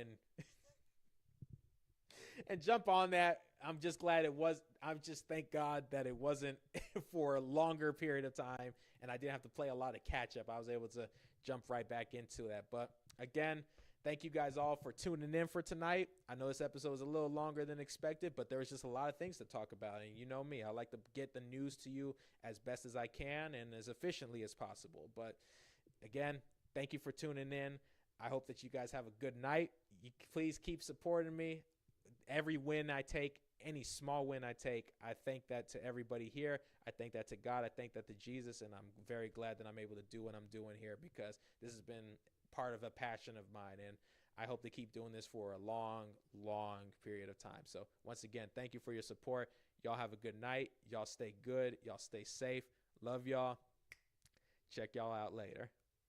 S2: and jump on that. I'm just glad thank God that it wasn't for a longer period of time and I didn't have to play a lot of catch up. I was able to jump right back into that. But again, thank you guys all for tuning in for tonight. I know this episode was a little longer than expected, but there was just a lot of things to talk about. And you know me, I like to get the news to you as best as I can and as efficiently as possible. But again, thank you for tuning in. I hope that you guys have a good night. Please keep supporting me. Every win I take, any small win I take, I thank that to everybody here. I thank that to God. I thank that to Jesus. And I'm very glad that I'm able to do what I'm doing here because this has been part of a passion of mine. And I hope to keep doing this for a long, long period of time. So once again, thank you for your support. Y'all have a good night. Y'all stay good. Y'all stay safe. Love y'all. Check y'all out later.